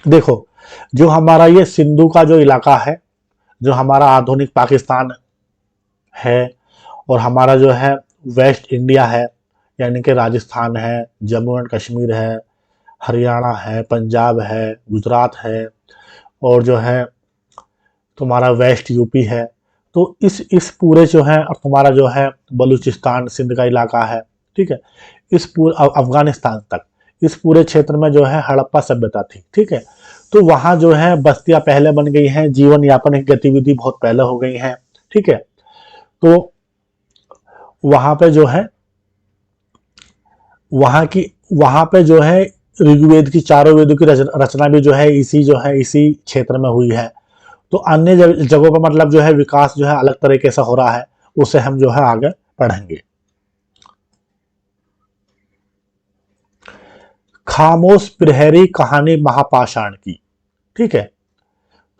देखो, जो हमारा ये सिंधु का जो इलाका है, जो हमारा आधुनिक पाकिस्तान है, और हमारा जो है वेस्ट इंडिया है, यानी कि राजस्थान है, जम्मू एंड कश्मीर है, हरियाणा है, पंजाब है, गुजरात है, और जो है तुम्हारा वेस्ट यूपी है। तो इस पूरे जो है, और तुम्हारा जो है बलूचिस्तान सिंध का इलाका है, ठीक है, इस पूरे अफगानिस्तान तक, इस पूरे क्षेत्र में जो है हड़प्पा सभ्यता थी, ठीक है। तो वहाँ जो है बस्तियां पहले बन गई हैं, जीवन यापन की गतिविधि बहुत पहले हो गई हैं, ठीक है। तो वहां पे जो है वहां पे जो है ऋग्वेद की 4 वेदों की रचना भी जो है इसी क्षेत्र में हुई है। तो अन्य जगहों पर मतलब जो है विकास जो है अलग तरीके से हो रहा है, उसे हम जो है आगे पढ़ेंगे। खामोश प्रहरी कहानी महापाषाण की, ठीक है।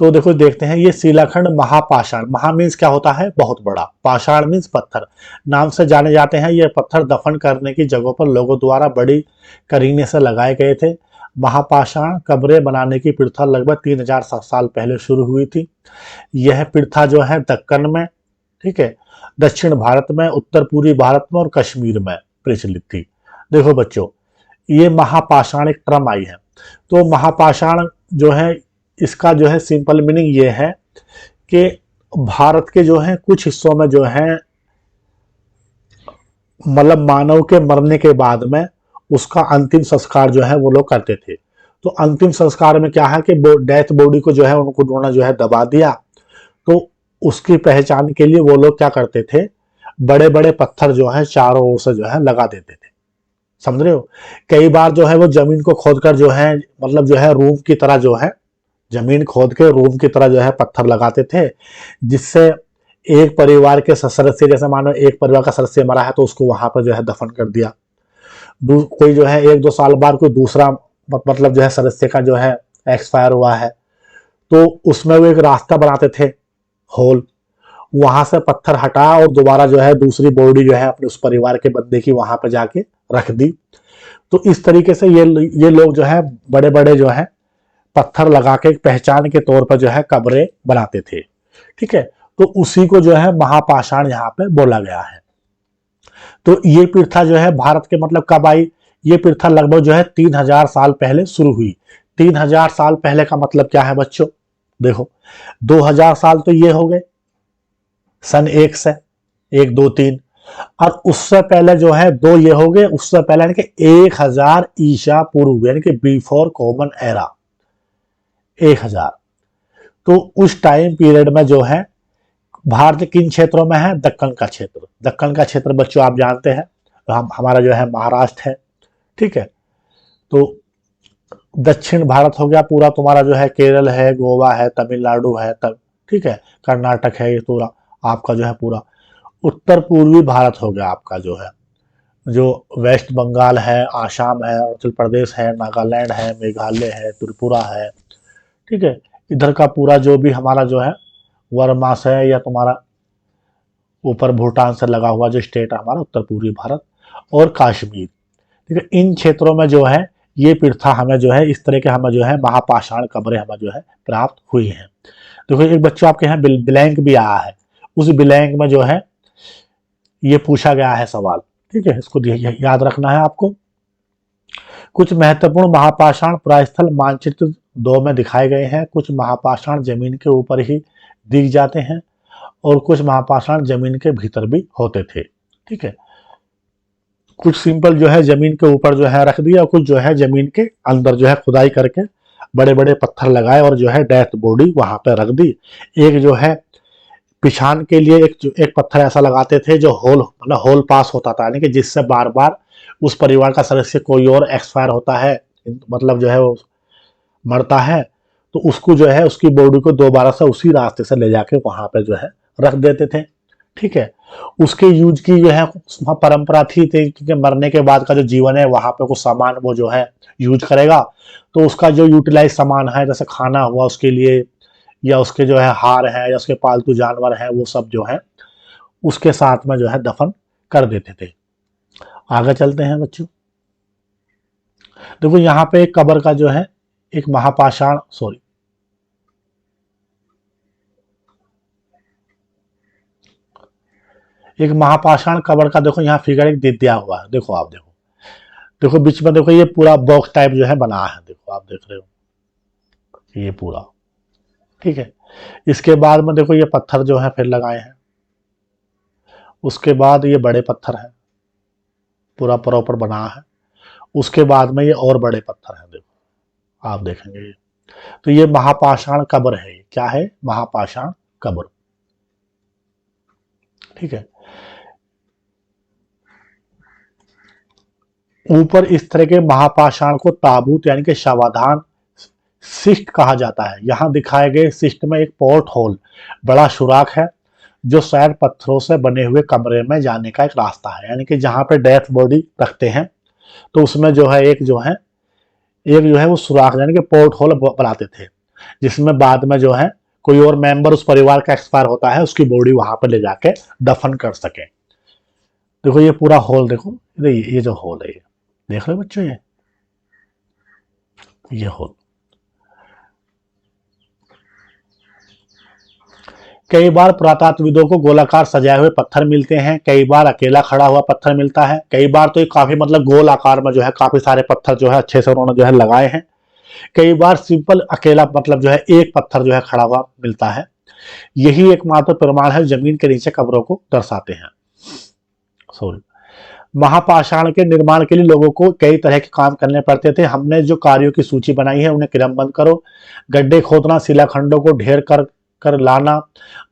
तो देखो देखते हैं, ये शिलाखंड महापाषाण, महा मीन्स क्या होता है? बहुत बड़ा, पाषाण मीन्स पत्थर, नाम से जाने जाते हैं। ये पत्थर दफन करने की जगहों पर लोगों द्वारा बड़ी करीने से लगाए गए थे। महापाषाण कब्रें बनाने की प्रथा लगभग 3000 साल पहले शुरू हुई थी। यह प्रथा जो है दक्कन में, ठीक है, दक्षिण भारत में, उत्तर पूर्वी भारत में और कश्मीर में प्रचलित थी। देखो बच्चों, ये महापाषाण एक टर्म आई है। तो महापाषाण जो है, इसका जो है सिंपल मीनिंग ये है कि भारत के जो है कुछ हिस्सों में जो है मतलब मानव के मरने के बाद में उसका अंतिम संस्कार जो है वो लोग करते थे। तो अंतिम संस्कार में क्या है कि डेथ बॉडी को जो है उनको उन्होंने जो है दबा दिया। तो उसकी पहचान के लिए वो लोग क्या करते थे? बड़े बड़े पत्थर जो है चारों ओर से जो है लगा देते थे। समझ रहे हो? कई बार जो है वो जमीन को खोदकर जो है मतलब जो है रूम की तरह जो है जमीन खोद के रूम की तरह जो है पत्थर लगाते थे, जिससे एक परिवार के सदस्य, जैसे मानो एक परिवार का सदस्य मरा है तो उसको वहां पर जो है दफन कर दिया। कोई जो है 1-2 साल बाद कोई दूसरा मतलब जो है सदस्य का जो है एक्सपायर हुआ है, तो उसमें वो एक रास्ता बनाते थे, होल, वहां से पत्थर हटा और दोबारा जो है दूसरी बॉडी जो है अपने उस परिवार के बंदे की वहां पे जाके रख दी। तो इस तरीके से ये लोग जो है बड़े बड़े जो है पत्थर लगा के पहचान के तौर पर जो है कब्रें बनाते थे। ठीक है, तो उसी को जो है महापाषाण यहाँ पे बोला गया है। तो ये प्रथा जो है भारत के मतलब कब आई, ये प्रथा लगभग जो है 3000 साल पहले शुरू हुई। 3000 साल पहले का मतलब क्या है बच्चों, देखो 2000 साल तो ये हो गए सन 1 से 1 2 3, और उससे पहले जो है 2 ये हो गए, उससे पहले यानी कि 1000 ईसा पूर्व, यानी कि बिफोर कॉमन एरा 1000। तो उस टाइम पीरियड में जो है भारत के किन क्षेत्रों में है, दक्कन का क्षेत्र। दक्कन का क्षेत्र बच्चों आप जानते हैं हमारा जो है महाराष्ट्र है। ठीक है, तो दक्षिण भारत हो गया पूरा तुम्हारा जो है, केरल है, गोवा है, तमिलनाडु है, तब ठीक है, कर्नाटक है, ये पूरा आपका जो है पूरा उत्तर पूर्वी भारत हो गया आपका जो है, जो वेस्ट बंगाल है, आसाम है, अरुणाचल प्रदेश है, नागालैंड है, मेघालय है, त्रिपुरा है। ठीक है, इधर का पूरा जो भी हमारा जो है वर्मास है, या तुम्हारा ऊपर भूटान से लगा हुआ जो स्टेट है हमारा उत्तर पूर्वी भारत, और कश्मीर। ठीक है, इन क्षेत्रों में जो है ये प्रथा हमें जो है इस तरह के हमें जो है महापाषाण कब्रें हमें जो है प्राप्त हुई हैं। देखो एक बच्चों आपके यहाँ ब्लैंक भी आया है, उस ब्लैंक में जो है ये पूछा गया है सवाल। ठीक है, इसको याद रखना है आपको। कुछ महत्वपूर्ण महापाषाण पुरास्थल मानचित्र 2 में दिखाए गए हैं। कुछ महापाषाण जमीन के ऊपर ही दिख जाते हैं और कुछ महापाषाण जमीन के भीतर भी होते थे। ठीक है, कुछ सिंपल जो है जमीन के ऊपर जो है रख दिया, कुछ जो है जमीन के अंदर जो है खुदाई करके बड़े बड़े पत्थर लगाए और जो है डेथ बॉडी वहां पर रख दी। एक जो है पिछान के लिए एक पत्थर ऐसा लगाते थे जो होल मतलब होल पास होता था, यानी कि जिससे बार बार उस परिवार का सदस्य कोई और एक्सपायर होता है, मतलब जो है वो मरता है, तो उसको जो है उसकी बॉडी को दोबारा से उसी रास्ते से ले जाके वहां पे जो है रख देते थे। ठीक है, उसके यूज की जो है परंपरा थी, क्योंकि मरने के बाद का जो जीवन है वहां पे कुछ सामान वो जो है यूज करेगा, तो उसका जो यूटिलाइज सामान है जैसे खाना हुआ उसके लिए, या उसके जो है हार है, या उसके पालतू जानवर है, वो सब जो है उसके साथ में जो है दफन कर देते थे। आगे चलते हैं बच्चों। देखो यहाँ पे एक कब्र का जो है एक महापाषाण एक महापाषाण कब्र का देखो यहाँ फिगर एक दिया हुआ है। देखो आप देखो, देखो बीच में देखो ये पूरा बॉक्स टाइप जो है बना है, देखो आप देख रहे हो ये पूरा। ठीक है, इसके बाद में देखो ये पत्थर जो है फिर लगाए हैं, उसके बाद ये बड़े पत्थर हैं, पूरा प्रॉपर बना है, उसके बाद में ये और बड़े पत्थर हैं, देखो आप देखेंगे ये। तो ये महापाषाण कब्र है, क्या है, महापाषाण कब्र। ठीक है, ऊपर इस तरह के महापाषाण को ताबूत यानी कि शवाधान सिस्ट कहा जाता है। यहां दिखाए गए सिस्ट में एक पोर्ट होल बड़ा सुराख है, जो शायद पत्थरों से बने हुए कमरे में जाने का एक रास्ता है, यानी कि जहां पे डेथ बॉडी रखते हैं तो उसमें जो है एक जो है वो सुराख यानी कि पोर्ट होल बनाते थे, जिसमें बाद में जो है कोई और मेंबर उस परिवार का एक्सपायर होता है उसकी बॉडी वहां पर ले जाके दफन कर सके। देखो ये पूरा होल, देखो ये जो होल है, ये देख रहे हो बच्चों, ये होल। कई बार पुरातत्वविदों को गोलाकार सजाए हुए पत्थर मिलते हैं, कई बार अकेला खड़ा हुआ पत्थर मिलता है, कई बार तो ये काफी मतलब गोल आकार में जो है काफी सारे पत्थर जो है अच्छे से उन्होंने जो है लगाए हैं, कई बार सिंपल अकेला मतलब जो है एक पत्थर जो है खड़ा हुआ मिलता है। यही एकमात्र प्रमाण है जमीन के नीचे कब्रों को दर्शाते हैं। सॉरी, महापाषाण के निर्माण के लिए लोगों को कई तरह के काम करने पड़ते थे। हमने जो कार्यों की सूची बनाई है उन्हें क्रमबद्ध करो। गड्ढे खोदना, शिलाखंडों को ढेर कर लाना,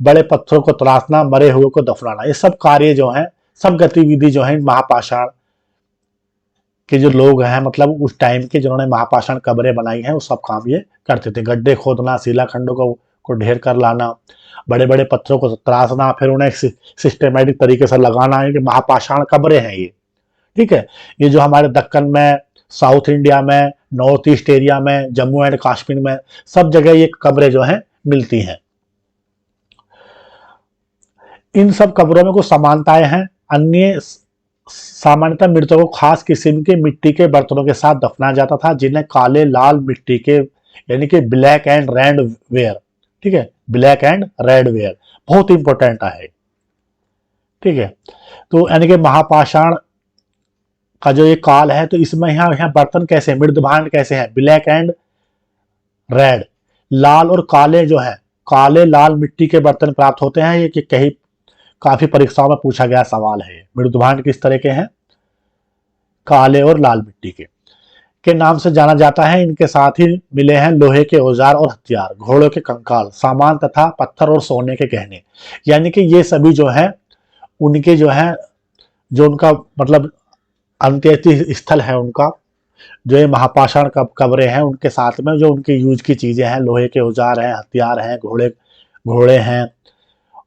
बड़े पत्थरों को तराशना, मरे हुए को दफनाना, ये सब कार्य जो हैं, सब गतिविधि जो है महापाषाण के जो लोग हैं मतलब उस टाइम के जिन्होंने महापाषाण कब्रें बनाई हैं वो सब काम ये करते थे। गड्ढे खोदना, शिलाखंडों को ढेर कर लाना, बड़े बड़े पत्थरों को तराशना, फिर उन्हें सिस्टमेटिक तरीके से लगाना, ये महापाषाण कब्रें हैं ये। ठीक है, ये जो हमारे दक्कन में, साउथ इंडिया में, नॉर्थ ईस्ट एरिया में, जम्मू एंड कश्मीर में, सब जगह ये कब्रें जो हैं मिलती हैं। इन सब कब्रों में कुछ समानताएं हैं। अन्य सामान्यतः मृतकों को खास किस्म के मिट्टी के बर्तनों के साथ दफनाया जाता था, जिन्हें काले लाल मिट्टी के यानी कि ब्लैक एंड रेड वेयर, ठीक है, ब्लैक एंड रेड वेयर बहुत इंपॉर्टेंट है। ठीक है, तो यानी कि महापाषाण का जो ये काल है, तो इसमें यहाँ बर्तन कैसे, मृद भांड कैसे हैं, ब्लैक एंड रेड, लाल और काले जो है, काले लाल मिट्टी के बर्तन प्राप्त होते हैं। ये कहीं काफी परीक्षाओं में पूछा गया सवाल है। मृद भांड किस तरह के हैं, काले और लाल मिट्टी के नाम से जाना जाता है। इनके साथ ही मिले हैं लोहे के औजार और हथियार, घोड़ों के कंकाल, सामान तथा पत्थर और सोने के गहने। यानी कि ये सभी जो है उनके जो है, जो उनका मतलब अंत्येष्टि स्थल है उनका, जो ये महापाषाण कब्रें हैं, उनके साथ में जो उनके यूज की चीजें हैं, लोहे के औजार हैं, हथियार हैं, घोड़े हैं,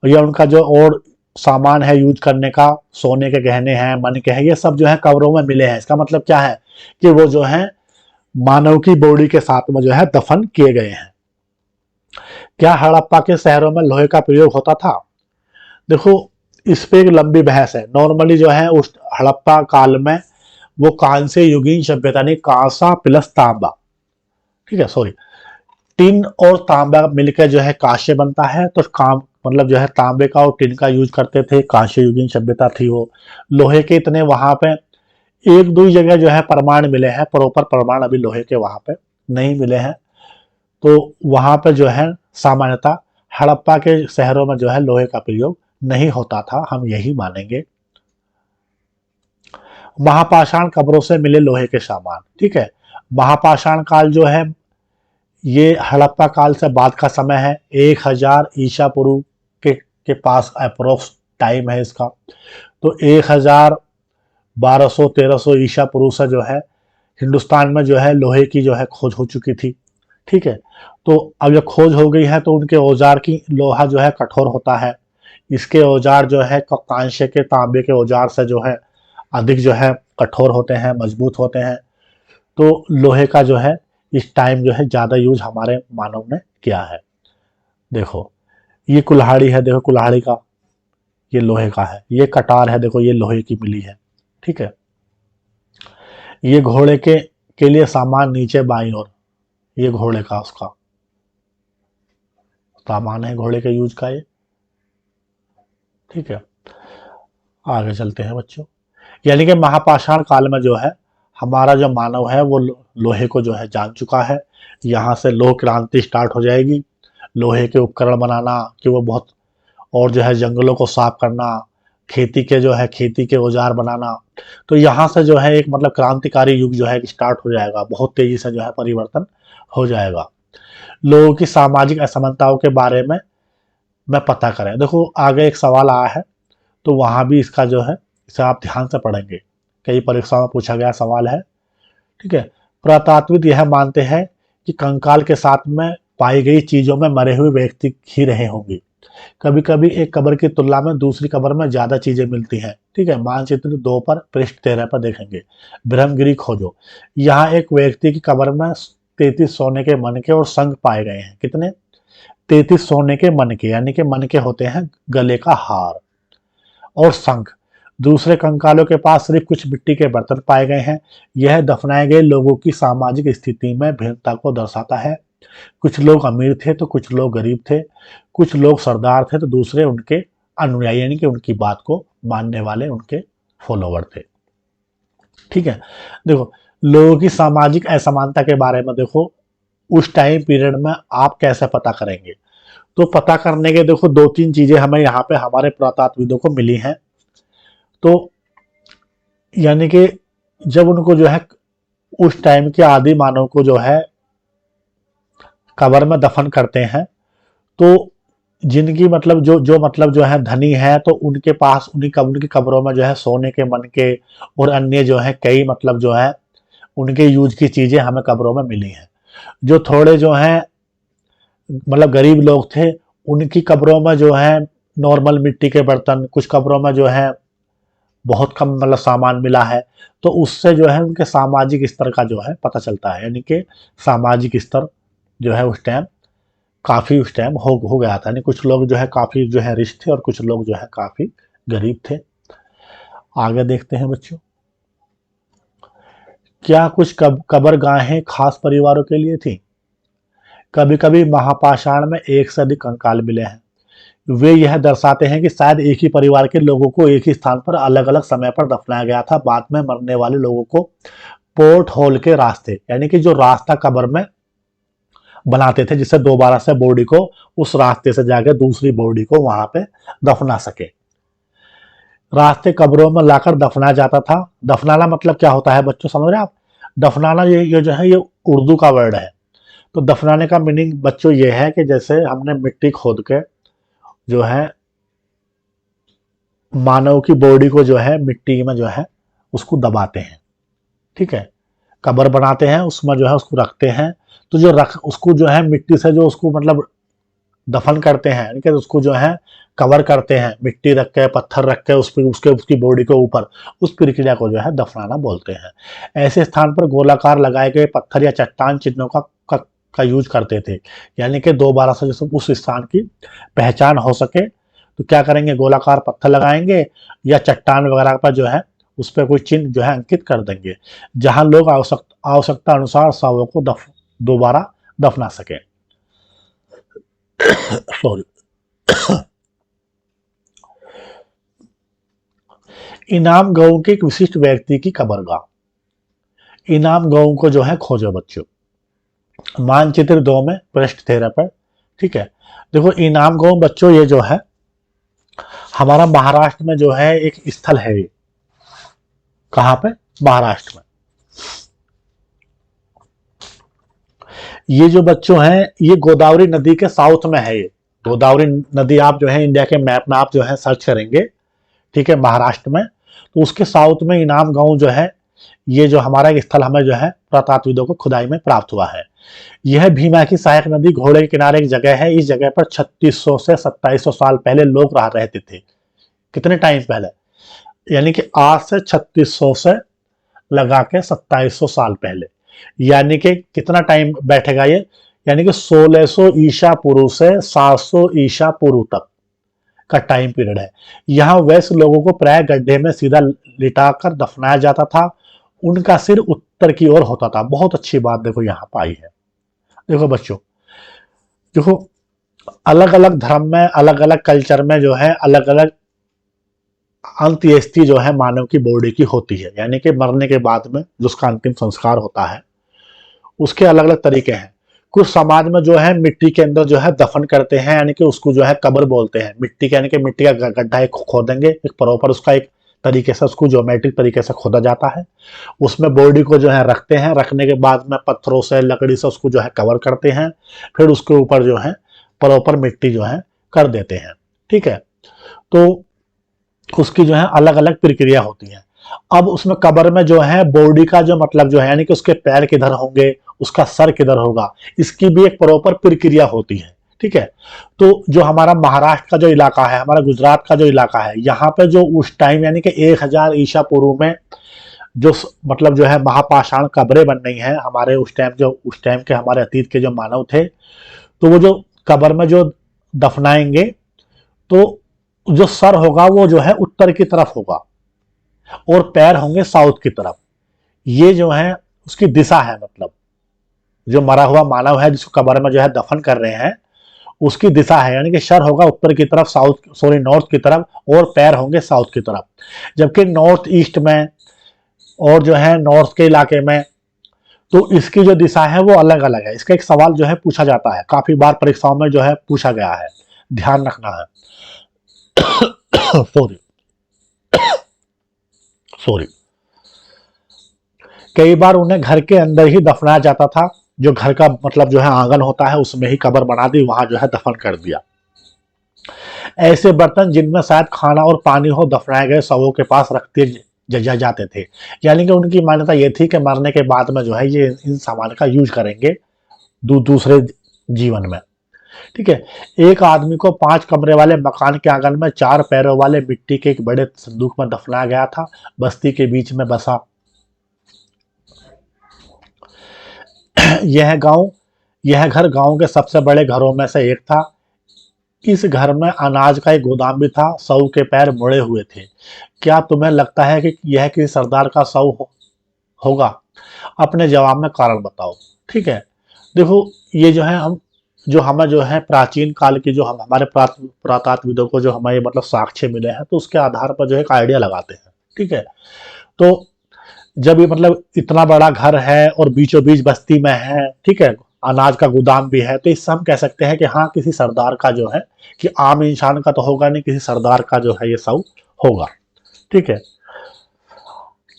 या उनका जो और सामान है यूज करने का, सोने के गहने हैं, मन के हैं, ये सब जो है कब्रों में मिले हैं। इसका मतलब क्या है कि वो जो है मानव की बॉडी के साथ में जो है दफन किए गए हैं। क्या हड़प्पा के शहरों में लोहे का प्रयोग होता था? देखो, इस पे एक लंबी बहस है। नॉर्मली जो है उस हड़प्पा काल में वो कांस्य युगीन सभ्यता नहीं, कांसा प्लस तांबा, ठीक है, सॉरी, टिन और तांबा मिलकर जो है कांस्य बनता है। तो काम मतलब जो है तांबे का और टिन का यूज करते थे। कांस्य युगीन सभ्यता थी वो। लोहे के इतने वहां पे एक दो जगह जो है प्रमाण मिले हैं, प्रॉपर प्रमाण अभी लोहे के वहां पे नहीं मिले हैं। तो वहां पे जो है सामान्यतः हड़प्पा के शहरों में जो है लोहे का प्रयोग नहीं होता था, हम यही मानेंगे। महापाषाण कब्रों से मिले लोहे के सामान, ठीक है, महापाषाण काल जो है ये हड़प्पा काल से बाद का समय है। 1000 ईसा पूर्व के पास अप्रोक्स टाइम है इसका। तो 1200-1300 ईसा पूर्व से जो है हिंदुस्तान में जो है लोहे की जो है खोज हो चुकी थी। ठीक है, तो अब जब खोज हो गई है तो उनके औजार की लोहा जो है कठोर होता है। इसके औजार जो है कांस्य के, तांबे के औजार से जो है अधिक जो है कठोर होते हैं, मजबूत होते हैं। तो लोहे का जो है इस टाइम जो है ज्यादा यूज हमारे मानव ने किया है। देखो ये कुल्हाड़ी है, देखो कुल्हाड़ी का ये लोहे का है। ये कटार है, देखो ये लोहे की मिली है। ठीक है, ये घोड़े के लिए सामान नीचे बाईं ओर, ये घोड़े का उसका सामान है, घोड़े के यूज का ये। ठीक है, आगे चलते हैं बच्चों। यानी कि महापाषाण काल में जो है हमारा जो मानव है वो लोहे को जो है जान चुका है। यहाँ से लोह क्रांति स्टार्ट हो जाएगी। लोहे के उपकरण बनाना कि वो बहुत, और जो है जंगलों को साफ करना, खेती के जो है खेती के औजार बनाना। तो यहाँ से जो है एक मतलब क्रांतिकारी युग जो है स्टार्ट हो जाएगा। बहुत तेजी से जो है परिवर्तन हो जाएगा। लोगों की सामाजिक असमानताओं के बारे में पता करें। देखो आगे एक सवाल आया है, तो वहां भी इसका जो है इसे आप ध्यान से पढ़ेंगे। कई परीक्षाओं में पूछा गया सवाल है। ठीक है, पुरातात्विद यह मानते हैं कि कंकाल के साथ में पाई गई चीजों में मरे हुए व्यक्ति ही रहे होंगे। कभी कभी एक कब्र की तुलना में दूसरी कब्र में ज्यादा चीजें मिलती हैं। ठीक है, मानचित्र 2 पर पृष्ठ 13 पर देखेंगे। ब्रह्मगिरी खोजो, यहाँ एक व्यक्ति की कब्र में 33 सोने के मनके और शंख पाए गए हैं। कितने? 33 सोने के मनके, यानी कि मनके होते हैं गले का हार, और शंख। दूसरे कंकालों के पास सिर्फ कुछ मिट्टी के बर्तन पाए गए हैं। यह दफनाए गए लोगों की सामाजिक स्थिति में भिन्नता को दर्शाता है। कुछ लोग अमीर थे तो कुछ लोग गरीब थे, कुछ लोग सरदार थे तो दूसरे उनके अनुयायी, यानी कि उनकी बात को मानने वाले उनके फॉलोवर थे। ठीक है, देखो लोगों की सामाजिक असमानता के बारे में देखो उस टाइम पीरियड में आप कैसे पता करेंगे? तो पता करने के देखो 2-3 चीजें हमें यहाँ पे हमारे पुरातात्विदों को मिली हैं। तो यानी कि जब उनको जो है उस टाइम के आदि मानव को जो है कब्र में दफन करते हैं, तो जिनकी मतलब जो मतलब जो है धनी है, तो उनके पास उनकी कब्रों में जो है सोने के मनके और अन्य जो है कई मतलब जो है उनके यूज की चीजें हमें कब्रों में मिली हैं। जो थोड़े जो हैं मतलब गरीब लोग थे, उनकी कब्रों में जो है नॉर्मल मिट्टी के बर्तन, कुछ कब्रों में जो है बहुत कम मतलब सामान मिला है। तो उससे जो है उनके सामाजिक स्तर का जो है पता चलता है, यानी कि सामाजिक स्तर जो है उस टाइम काफ़ी उस टाइम हो गया था। यानी कुछ लोग जो है काफ़ी जो है रिच थे और कुछ लोग जो है काफ़ी गरीब थे। आगे देखते हैं बच्चों, क्या कुछ कब्रगाहें खास परिवारों के लिए थी? कभी कभी महापाषाण में एक से अधिक कंकाल मिले हैं। वे यह दर्शाते हैं कि शायद एक ही परिवार के लोगों को एक ही स्थान पर अलग अलग समय पर दफनाया गया था। बाद में मरने वाले लोगों को पोर्ट होल के रास्ते, यानी कि जो रास्ता कब्र में बनाते थे जिससे दोबारा से बॉडी को उस रास्ते से जाकर दूसरी बॉडी को वहां पे दफना सके, रास्ते कब्रों में लाकर दफनाया जाता था। दफनाना मतलब क्या होता है बच्चों, समझ रहे हैं आप? दफनाना ये जो है ये उर्दू का वर्ड है। तो दफनाने का मीनिंग बच्चों ये है कि जैसे हमने मिट्टी खोद के जो है मानव की बॉडी को जो है मिट्टी में जो है उसको दबाते हैं, ठीक है, कब्र बनाते हैं, उसमें जो है उसको रखते हैं। तो जो रख उसको जो है मिट्टी से जो उसको मतलब दफन करते हैं, यानी कि उसको जो है कवर करते हैं, मिट्टी रख के पत्थर रख के उस पर उसके उसकी बॉडी के ऊपर, उस प्रक्रिया को जो है दफनाना बोलते हैं। ऐसे स्थान पर गोलाकार लगाए गए पत्थर या चट्टान चिन्हों का यूज करते थे, यानी कि दोबारा से जैसे उस स्थान की पहचान हो सके तो क्या करेंगे, गोलाकार पत्थर लगाएंगे या चट्टान वगैरह पर जो है उस पर कोई चिन्ह जो है अंकित कर देंगे, जहां लोग आवश्यकता अनुसार शवों को दोबारा दफना सके। सॉरी। इनाम गांव के एक विशिष्ट व्यक्ति की कब्रगाह। इनाम गांव को जो है खोजो बच्चों। मानचित्र 2 में पृष्ठ 13 पर, ठीक है। देखो इनाम गांव बच्चों ये जो है हमारा महाराष्ट्र में जो है एक स्थल है। ये कहां पे? महाराष्ट्र में। ये जो बच्चों हैं ये गोदावरी नदी के साउथ में है। ये गोदावरी नदी आप जो है इंडिया के मैप में आप जो है सर्च करेंगे, ठीक है, महाराष्ट्र में, तो उसके साउथ में इनाम गांव जो है ये जो हमारा एक स्थल हमें जो है प्रत्यात्विदों को खुदाई में प्राप्त हुआ है। यह भीमा की सहायक नदी घोड़े के किनारे एक जगह है। इस जगह पर 3600 से 2700 साल पहले लोग रह रहते थे। कितने टाइम पहले? यानी कि आज से 3600 से लगा के 2700 साल पहले, यानी कि कितना टाइम बैठेगा ये, यानी कि 1600 ईसा पूर्व से 700 ईसा पूर्व तक का टाइम पीरियड है। यहाँ वैश्य लोगों को प्राय गड्ढे में सीधा लिटाकर दफनाया जाता था। उनका सिर उत्तर की ओर होता था। बहुत अच्छी बात देखो यहाँ पाई है। देखो बच्चों, देखो अलग अलग धर्म में, अलग अलग कल्चर में जो है अलग अलग अंत्येष्टि जो है मानव की बॉडी की होती है, यानी कि मरने के बाद में जो उसका अंतिम संस्कार होता है उसके अलग अलग तरीके हैं। कुछ समाज में जो है मिट्टी के अंदर जो है दफन करते हैं, यानी कि उसको जो है कब्र बोलते हैं। मिट्टी के यानी कि मिट्टी का गड्ढा एक खोदेंगे, एक प्रॉपर उसका एक तरीके से उसको ज्योमेट्रिक तरीके से खोदा जाता है, उसमें बॉडी को जो है रखते हैं, रखने के बाद में पत्थरों से लकड़ी से उसको जो है कवर करते हैं, फिर उसके ऊपर जो है प्रॉपर मिट्टी जो है कर देते हैं, ठीक है। तो उसकी जो है अलग अलग प्रक्रिया होती है। अब उसमें कब्र में जो है बॉडी का जो मतलब जो है यानी कि उसके पैर किधर होंगे, उसका सर किधर होगा, इसकी भी एक प्रॉपर प्रक्रिया होती है, ठीक है। तो जो हमारा महाराष्ट्र का जो इलाका है, हमारा गुजरात का जो इलाका है, यहाँ पे जो उस टाइम यानी कि 1000 ईसा पूर्व में जो मतलब जो है महापाषाण कब्रें बन रही हैं हमारे उस टाइम के हमारे अतीत के जो मानव थे, तो वो जो कब्र में जो दफनाएंगे तो जो सर होगा वो जो है उत्तर की तरफ होगा और पैर होंगे साउथ की तरफ। ये जो है उसकी दिशा है, मतलब जो मरा हुआ मानव है जिसको कब्र में जो है दफन कर रहे हैं उसकी दिशा है, यानी कि सर होगा उत्तर की तरफ, नॉर्थ की तरफ, और पैर होंगे साउथ की तरफ। जबकि नॉर्थ ईस्ट में और जो है नॉर्थ के इलाके में तो इसकी जो दिशा है वो अलग अलग है। इसका एक सवाल जो है पूछा जाता है, काफी बार परीक्षाओं में जो है पूछा गया है, ध्यान रखना है। Sorry sorry. कई बार उन्हें घर के अंदर ही दफनाया जाता था, जो घर का मतलब जो है आंगन होता है उसमें ही कब्र बना दी, वहां जो है दफन कर दिया। ऐसे बर्तन जिनमें शायद खाना और पानी हो दफनाए गए शवों के पास रखते जाते थे, यानी कि उनकी मान्यता ये थी कि मरने के बाद में जो है ये इन सामान का यूज करेंगे दूसरे जीवन में। ठीक है। एक आदमी को 5 कमरे वाले मकान के आंगन में 4 पैरों वाले मिट्टी के एक बड़े संदूक में दफनाया गया था। बस्ती के बीच में बसा यह गांव यह घर गांव के सबसे बड़े घरों में से एक था। इस घर में अनाज का एक गोदाम भी था। सऊ के पैर मुड़े हुए थे। क्या तुम्हें लगता है कि यह किसी सरदार का सऊ होगा? अपने जवाब में कारण बताओ। ठीक है। देखो, ये जो है हमें जो है प्राचीन काल की जो हम हमारे पुरातात्विदों को जो हमें मतलब साक्ष्य मिले हैं, तो उसके आधार पर जो है एक आइडिया लगाते हैं। ठीक है। तो जब ये मतलब इतना बड़ा घर है और बीचों बीच बस्ती में है, ठीक है, अनाज का गोदाम भी है, तो इससे हम कह सकते हैं कि हाँ, किसी सरदार का जो है, कि आम इंसान का तो होगा नहीं, किसी सरदार का जो है ये सऊ होगा। ठीक है।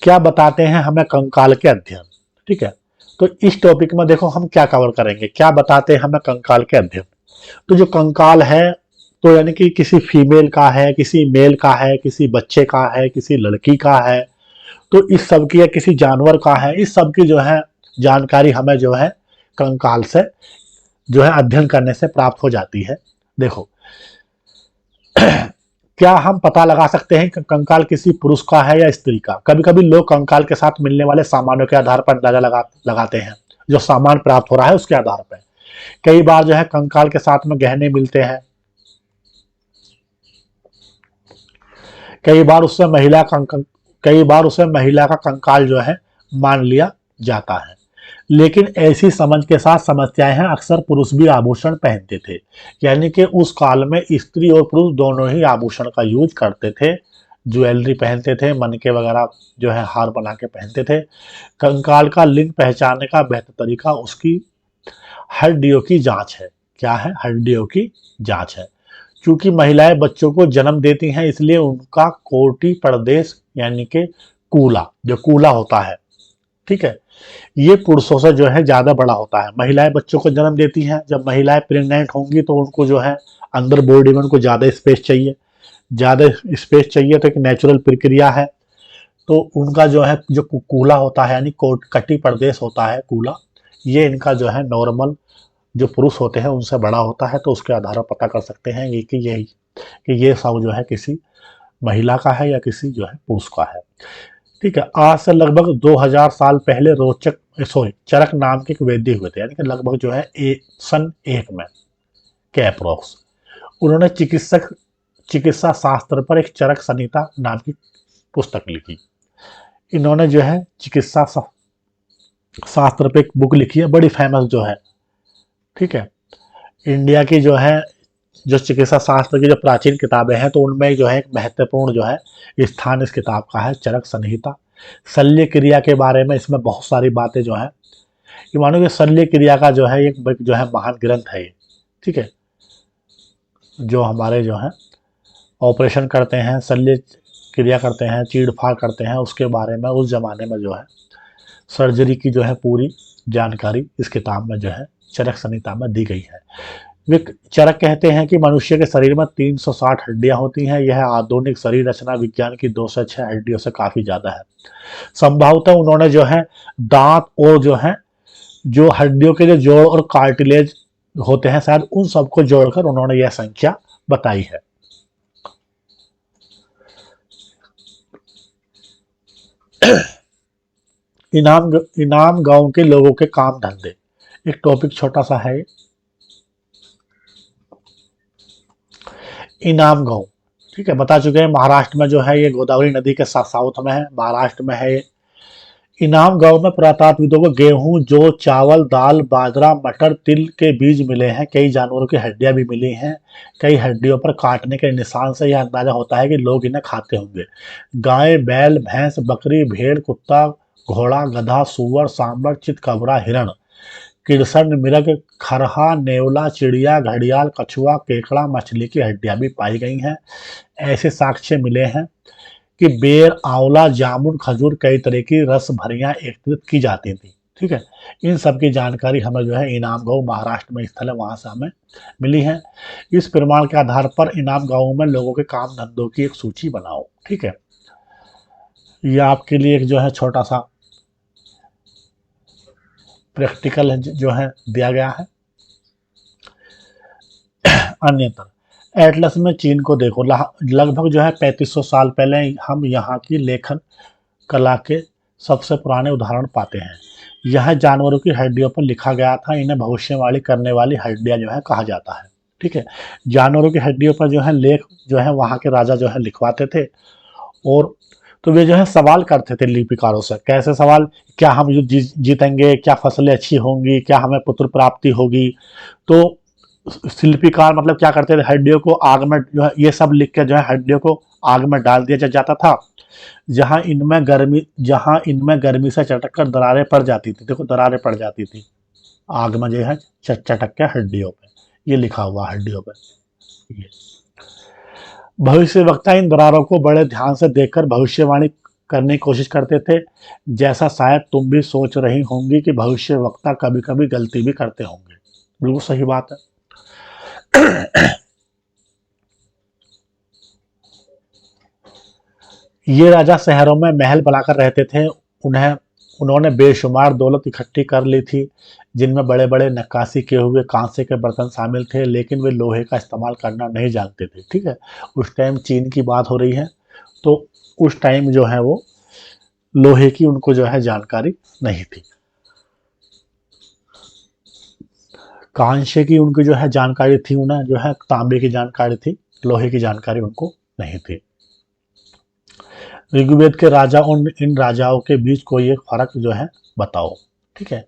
क्या बताते हैं हमें कंकाल के अध्ययन? ठीक है। तो इस टॉपिक में देखो हम क्या कवर करेंगे, क्या बताते हैं हमें कंकाल के अध्ययन। तो जो कंकाल है, तो यानी कि किसी फीमेल का है, किसी मेल का है, किसी बच्चे का है, किसी लड़की का है, तो इस सब की, या किसी जानवर का है, इस सब की जो है जानकारी हमें जो है कंकाल से जो है अध्ययन करने से प्राप्त हो जाती है। देखो, क्या हम पता लगा सकते हैं कि कंकाल किसी पुरुष का है या स्त्री का? कभी कभी लोग कंकाल के साथ मिलने वाले सामानों के आधार पर अंदाजा लगाते हैं, जो सामान प्राप्त हो रहा है उसके आधार पर। कई बार जो है कंकाल के साथ में गहने मिलते हैं, कई बार उससे महिला का कंकाल जो है मान लिया जाता है। लेकिन ऐसी समझ के साथ समस्याएं हैं, अक्सर पुरुष भी आभूषण पहनते थे। यानी कि उस काल में स्त्री और पुरुष दोनों ही आभूषण का यूज करते थे, ज्वेलरी पहनते थे, मनके वगैरह जो है हार बना के पहनते थे। कंकाल का लिंग पहचानने का बेहतर तरीका उसकी हड्डियों की जांच है। क्या है? हड्डियों की जांच है। क्योंकि महिलाएं बच्चों को जन्म देती हैं, इसलिए उनका कोटि प्रदेश यानी कि कूला, जो कूला होता है, ठीक है, ये पुरुषों से जो है ज्यादा बड़ा होता है। महिलाएं बच्चों को जन्म देती हैं, जब महिलाएं प्रेग्नेंट होंगी तो उनको जो है अंदर बॉडी में उनको ज्यादा स्पेस चाहिए। ज्यादा स्पेस चाहिए तो एक नेचुरल प्रक्रिया है। तो उनका जो है जो कूला होता है, यानी कोट कटी प्रदेश होता है कूला, ये इनका जो है नॉर्मल जो पुरुष होते हैं उनसे बड़ा होता है। तो उसके आधार पर पता कर सकते हैं कि ये सब जो है किसी महिला का है या किसी जो है पुरुष का है। ठीक है। आज से लगभग 2000 साल पहले चरक नाम के एक वैद्य हुए थे, यानी कि लगभग जो है सन 1 में के अप्रोक्स। उन्होंने चिकित्सा शास्त्र पर एक चरक संहिता नाम की पुस्तक लिखी। इन्होंने जो है चिकित्सा शास्त्र पे एक बुक लिखी है, बड़ी फेमस जो है। ठीक है। इंडिया की जो है जो चिकित्सा शास्त्र की जो प्राचीन किताबें हैं, तो उनमें जो है एक महत्वपूर्ण जो है स्थान इस किताब का है, चरक संहिता। शल्य क्रिया के बारे में इसमें बहुत सारी बातें जो है, ये मानो कि शल्य क्रिया का जो है एक जो है महान ग्रंथ है ये। ठीक है। जो हमारे जो है ऑपरेशन करते हैं, शल्य क्रिया करते हैं, चीड़ फाड़ करते हैं, उसके बारे में उस जमाने में जो है सर्जरी की जो है पूरी जानकारी इस किताब में जो है चरक संहिता में दी गई है। वे चरक कहते हैं कि मनुष्य के शरीर में 360 हड्डियां होती हैं। यह आधुनिक शरीर रचना विज्ञान की 2 से 6 हड्डियों से काफी ज्यादा है। संभवतः उन्होंने जो है दांत और जो है जो हड्डियों के जो जोड़ और कार्टिलेज होते हैं, शायद उन सबको जोड़कर उन्होंने यह संख्या बताई है। इनाम गांव के लोगों के काम धंधे, एक टॉपिक छोटा सा है। इनाम गांव, ठीक है, बता चुके हैं महाराष्ट्र में जो है ये गोदावरी नदी के साउथ में है, महाराष्ट्र में है ये। इनाम गांव में पुरातात्विदों को गेहूं, जौ, चावल, दाल, बाजरा, मटर, तिल के बीज मिले हैं। कई जानवरों की हड्डियां भी मिली हैं। कई हड्डियों पर काटने के निशान से यह अंदाजा होता है कि लोग इन्हें खाते होंगे। गाय, बैल, भैंस, बकरी, भेड़, कुत्ता, घोड़ा, गधा, सुअर, सांबर, चितकबरा, हिरण, कृष्ण मृग, खरहा, नेवला, चिड़िया, घड़ियाल, कछुआ, केकड़ा, मछली की हड्डियां भी पाई गई हैं। ऐसे साक्ष्य मिले हैं कि बेर, आंवला, जामुन, खजूर, कई तरह की रस भरियां एकत्रित की जाती थी। ठीक है। इन सब की जानकारी हमें जो है इनाम गांव महाराष्ट्र में स्थल है वहां से हमें मिली है। इस प्रमाण के आधार पर इनाम गांव में लोगों के काम धंधों की एक सूची बनाओ। ठीक है। यह आपके लिए एक जो है छोटा सा प्रैक्टिकल जो है दिया गया है। अन्यतर एटलस में चीन को देखो, लगभग जो है 3500 साल पहले हम यहाँ की लेखन कला के सबसे पुराने उदाहरण पाते हैं। यह जानवरों की हड्डियों पर लिखा गया था। इन्हें भविष्यवाणी करने वाली हड्डियां जो है कहा जाता है। ठीक है, जानवरों की हड्डियों पर जो है लेख जो है वहाँ के राजा जो है लिखवाते थे। और तो वे जो है सवाल करते थे लिपिकारों से। कैसे सवाल? क्या हम युद्ध जीतेंगे, क्या फसलें अच्छी होंगी, क्या हमें पुत्र प्राप्ति होगी। तो शिल्पीकार मतलब क्या करते थे, हड्डियों को आग में जो है ये सब लिख के जो है हड्डियों को आग में डाल दिया जाता था। जहां इनमें गर्मी से चटक कर दरारें पड़ जाती थी। देखो दरारें पड़ जाती थी आग में जो है चटक के हड्डियों पे, ये लिखा हुआ हड्डियों पे। ये भविष्यवक्ता इन दरारों को बड़े ध्यान से देखकर भविष्यवाणी करने की कोशिश करते थे। जैसा शायद तुम भी सोच रही होंगी कि भविष्यवक्ता कभी कभी गलती भी करते होंगे। बिल्कुल सही बात है। ये राजा शहरों में महल बनाकर रहते थे। उन्होंने बेशुमार दौलत इकट्ठी कर ली थी, जिनमें बड़े बड़े नक्काशी किए हुए कांसे के बर्तन शामिल थे, लेकिन वे लोहे का इस्तेमाल करना नहीं जानते थे। ठीक है, उस टाइम चीन की बात हो रही है, तो उस टाइम जो है वो लोहे की उनको जो है जानकारी नहीं थी। कांसे की उनको जो है जानकारी थी, उन्हें जो है तांबे की जानकारी थी, लोहे की जानकारी उनको नहीं थी। ऋग्वेद के राजा और इन राजाओं के बीच कोई एक फर्क जो है बताओ। ठीक है,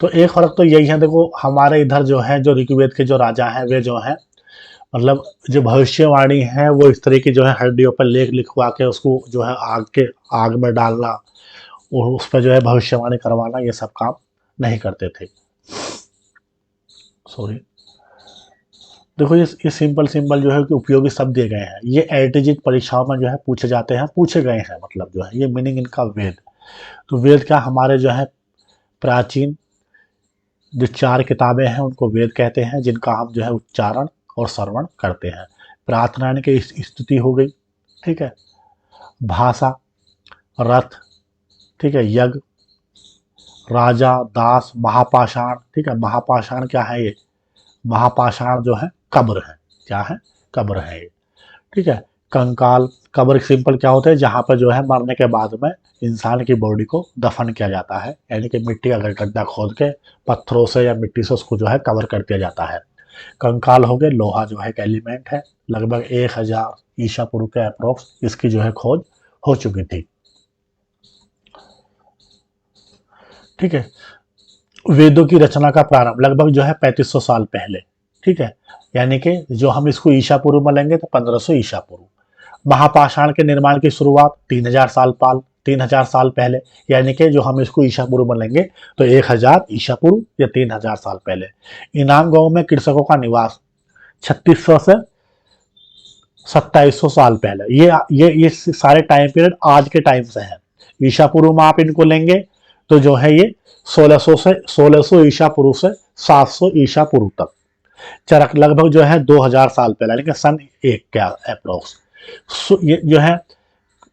तो एक फर्क तो यही है। देखो हमारे इधर जो है जो ऋग्वेद के जो राजा हैं वे जो है मतलब जो भविष्यवाणी है वो इस तरह की जो है हड्डियों पर लेख लिखवा के उसको जो है आग में डालना और उस पर जो है भविष्यवाणी करवाना, ये सब काम नहीं करते थे। सॉरी, देखो ये सिंपल सिंपल जो है कि उपयोगी शब्द दिए गए हैं। ये एलटीजी परीक्षाओं में जो है पूछे जाते हैं, पूछे गए हैं। मतलब जो है ये मीनिंग इनका वेद। तो वेद क्या हमारे जो है प्राचीन जो 4 किताबें हैं उनको वेद कहते हैं, जिनका हम जो है उच्चारण और श्रवण करते हैं। प्रार्थना की स्तुति हो गई। ठीक है, भाषा, रथ, ठीक है, यज्ञ, राजा, दास, महापाषाण। ठीक है, महापाषाण क्या है? ये महापाषाण जो है कब्र है। क्या है? कब्र है ये। ठीक है, कंकाल, कब्र सिंपल क्या होता है? जहां पर जो है मरने के बाद में इंसान की बॉडी को दफन किया जाता है, यानी कि मिट्टी का गड्ढा खोद के पत्थरों से या मिट्टी से उसको जो है कवर कर दिया जाता है। कंकाल हो गए, लोहा जो है एक एलिमेंट है। लगभग 1000 ईसा पूर्व के अप्रोक्स इसकी जो है खोज हो चुकी थी। ठीक है, वेदों की रचना का प्रारंभ लगभग जो है 3500 साल पहले। ठीक है, यानी कि जो हम इसको ईसा पूर्व में लेंगे तो 1500 ईसा पूर्व। महापाषाण के निर्माण की शुरुआत 3000 साल पहले, यानी कि जो हम इसको ईसा पूर्व में लेंगे तो 1000 ईसा पूर्व या 3000 साल पहले। इनाम गांव में कृषकों का निवास 3600 से 2700 साल पहले। ये सारे टाइम पीरियड आज के टाइम से है। ईसा पूर्व में आप इनको लेंगे तो जो है ये 1600 ईसा पूर्व से 700 ईसा पूर्व तक। चरक लगभग जो है 2000 साल पहले, यानी कि सन 1 के अप्रोक्स। ये जो है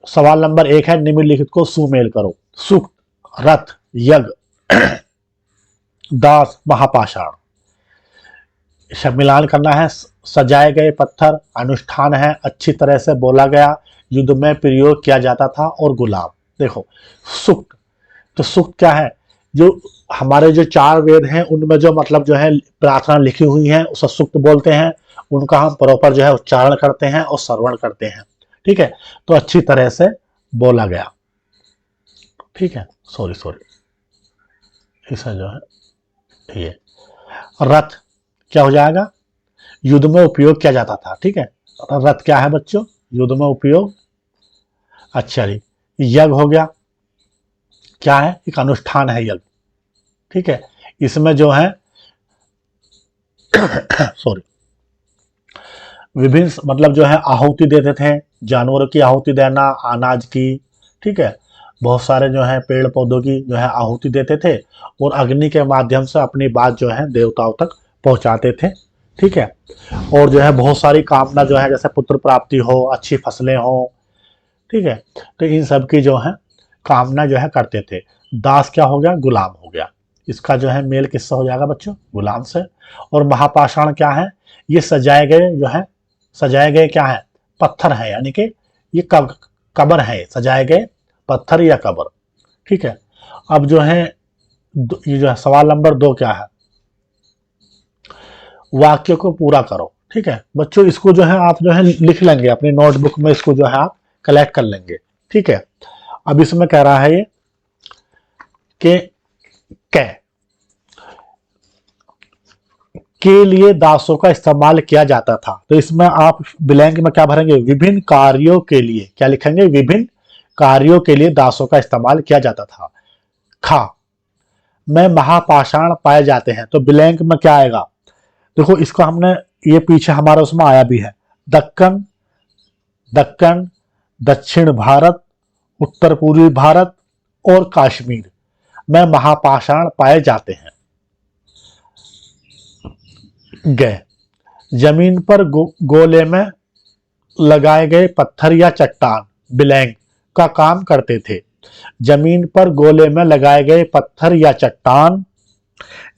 सवाल नंबर 1 है, निम्नलिखित को सुमेल करो। सुक्त, रथ, यज्ञ, दास, महापाषाण। सब मिलान करना है। सजाए गए पत्थर, अनुष्ठान है, अच्छी तरह से बोला गया, युद्ध में प्रयोग किया जाता था, और गुलाम। देखो सुक्त, तो सुक्त क्या है? जो हमारे जो 4 वेद हैं उनमें जो मतलब जो है प्रार्थना लिखी हुई है उसे सुक्त बोलते हैं। उनका हम प्रॉपर जो है उच्चारण करते हैं और श्रवण करते हैं। ठीक है, तो अच्छी तरह से बोला गया। ठीक है, सॉरी इसे जो है ये रथ क्या हो जाएगा? युद्ध में उपयोग किया जाता था। ठीक है, रथ क्या है बच्चों? युद्ध में उपयोग। अच्छा जी, यज्ञ हो गया, क्या है? एक अनुष्ठान है यज्ञ। ठीक है, इसमें जो है सॉरी विभिन्न मतलब जो है आहुति देते थे, जानवरों की आहुति देना, अनाज की। ठीक है, बहुत सारे जो है पेड़ पौधों की जो है आहुति देते थे और अग्नि के माध्यम से अपनी बात जो है देवताओं तक पहुंचाते थे। ठीक है, और जो है बहुत सारी कामना जो है जैसे पुत्र प्राप्ति हो, अच्छी फसलें हो। ठीक है, तो इन सब की जो है कामना जो है करते थे। दास क्या हो गया? गुलाम हो गया। इसका जो है मेल किससे हो जाएगा बच्चों? गुलाम से। और महापाषाण क्या है? ये सजाए गए जो है, सजाए गए क्या है? पत्थर है, यानी कि ये कब्र है, सजाए गए पत्थर या कब्र। ठीक है। अब जो है ये जो है सवाल नंबर 2 क्या है? वाक्य को पूरा करो। ठीक है बच्चों, इसको जो है आप जो है लिख लेंगे अपनी नोटबुक में, इसको जो है आप कलेक्ट कर लेंगे। ठीक है। अब इसमें कह रहा है ये कि कै के लिए दासों का इस्तेमाल किया जाता था, तो इसमें आप ब्लैंक में क्या भरेंगे? विभिन्न कार्यों के लिए। क्या लिखेंगे? विभिन्न कार्यों के लिए दासों का इस्तेमाल किया जाता था। खा में महापाषाण पाए जाते हैं, तो ब्लैंक में क्या आएगा? देखो इसको हमने, ये पीछे हमारा उसमें आया भी है। दक्कन, दक्कन, दक्षिण भारत, उत्तर पूर्वी भारत और कश्मीर में महापाषाण पाए जाते हैं। गए जमीन पर गोले में लगाए गए पत्थर या चट्टान ब्लैंक का काम करते थे। जमीन पर गोले में लगाए गए पत्थर या चट्टान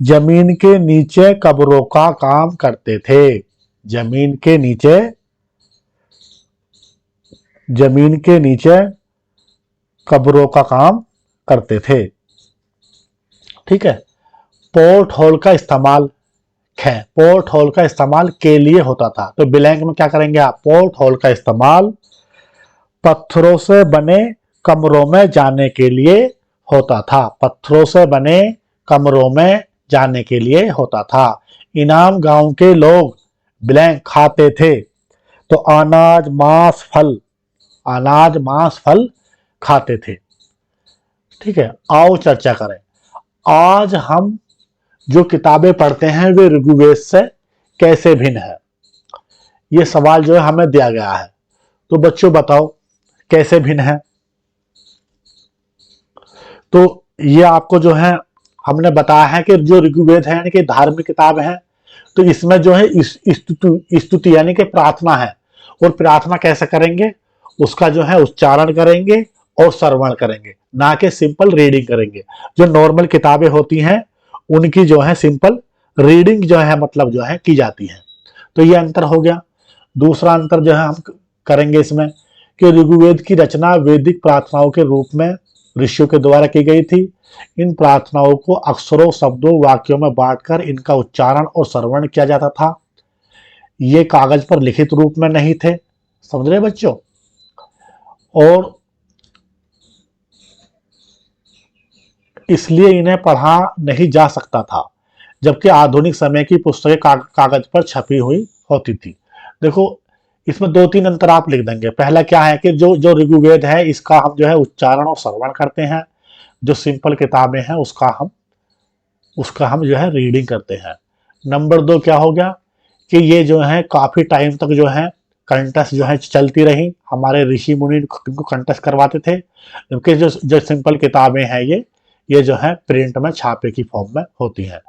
जमीन के नीचे कब्रों का काम करते थे। जमीन के नीचे, जमीन के नीचे कब्रों का काम करते थे। ठीक है। पोर्ट होल का इस्तेमाल है, पोर्ट होल का इस्तेमाल के लिए होता था, तो ब्लैंक में क्या करेंगे आप? पोर्ट होल का इस्तेमाल पत्थरों से बने कमरों में जाने के लिए होता था। पत्थरों से बने कमरों में जाने के लिए होता था। इनाम गांव के लोग ब्लैंक खाते थे, तो अनाज मांस फल, अनाज मांस फल खाते थे। ठीक है। आओ चर्चा करें। आज हम जो किताबें पढ़ते हैं वे ऋग्वेद से कैसे भिन्न है? ये सवाल जो है हमें दिया गया है, तो बच्चों बताओ कैसे भिन्न है? तो ये आपको जो है हमने बताया है कि जो ऋग्वेद है यानी कि धार्मिक किताब है, तो इसमें जो है स्तुति यानी कि प्रार्थना है, और प्रार्थना कैसे करेंगे? उसका जो है उच्चारण करेंगे और श्रवण करेंगे, ना कि सिंपल रीडिंग करेंगे। जो नॉर्मल किताबें होती हैं उनकी जो है सिंपल रीडिंग जो है मतलब जो है की जाती है। तो ये अंतर हो गया। दूसरा अंतर जो है हम करेंगे इसमें कि ऋग्वेद की रचना वैदिक प्रार्थनाओं के रूप में ऋषियों के द्वारा की गई थी। इन प्रार्थनाओं को अक्षरों, शब्दों, वाक्यों में बांटकर इनका उच्चारण और श्रवण किया जाता था। ये कागज पर लिखित रूप में नहीं थे, समझ रहे बच्चों? और इसलिए इन्हें पढ़ा नहीं जा सकता था, जबकि आधुनिक समय की पुस्तकें कागज पर छपी हुई होती थी। देखो इसमें 2-3 अंतर आप लिख देंगे। पहला क्या है कि जो जो ऋग्वेद है इसका हम जो है उच्चारण और श्रवण करते हैं। जो सिंपल किताबें हैं उसका हम जो है रीडिंग करते हैं। नंबर 2 क्या हो गया कि ये जो है काफी टाइम तक जो है कंटेस्ट जो है चलती रही। हमारे ऋषि मुनि इनको कंटेस्ट करवाते थे, क्योंकि जो जो सिंपल किताबें हैं ये जो है प्रिंट में छापे की फॉर्म में होती है।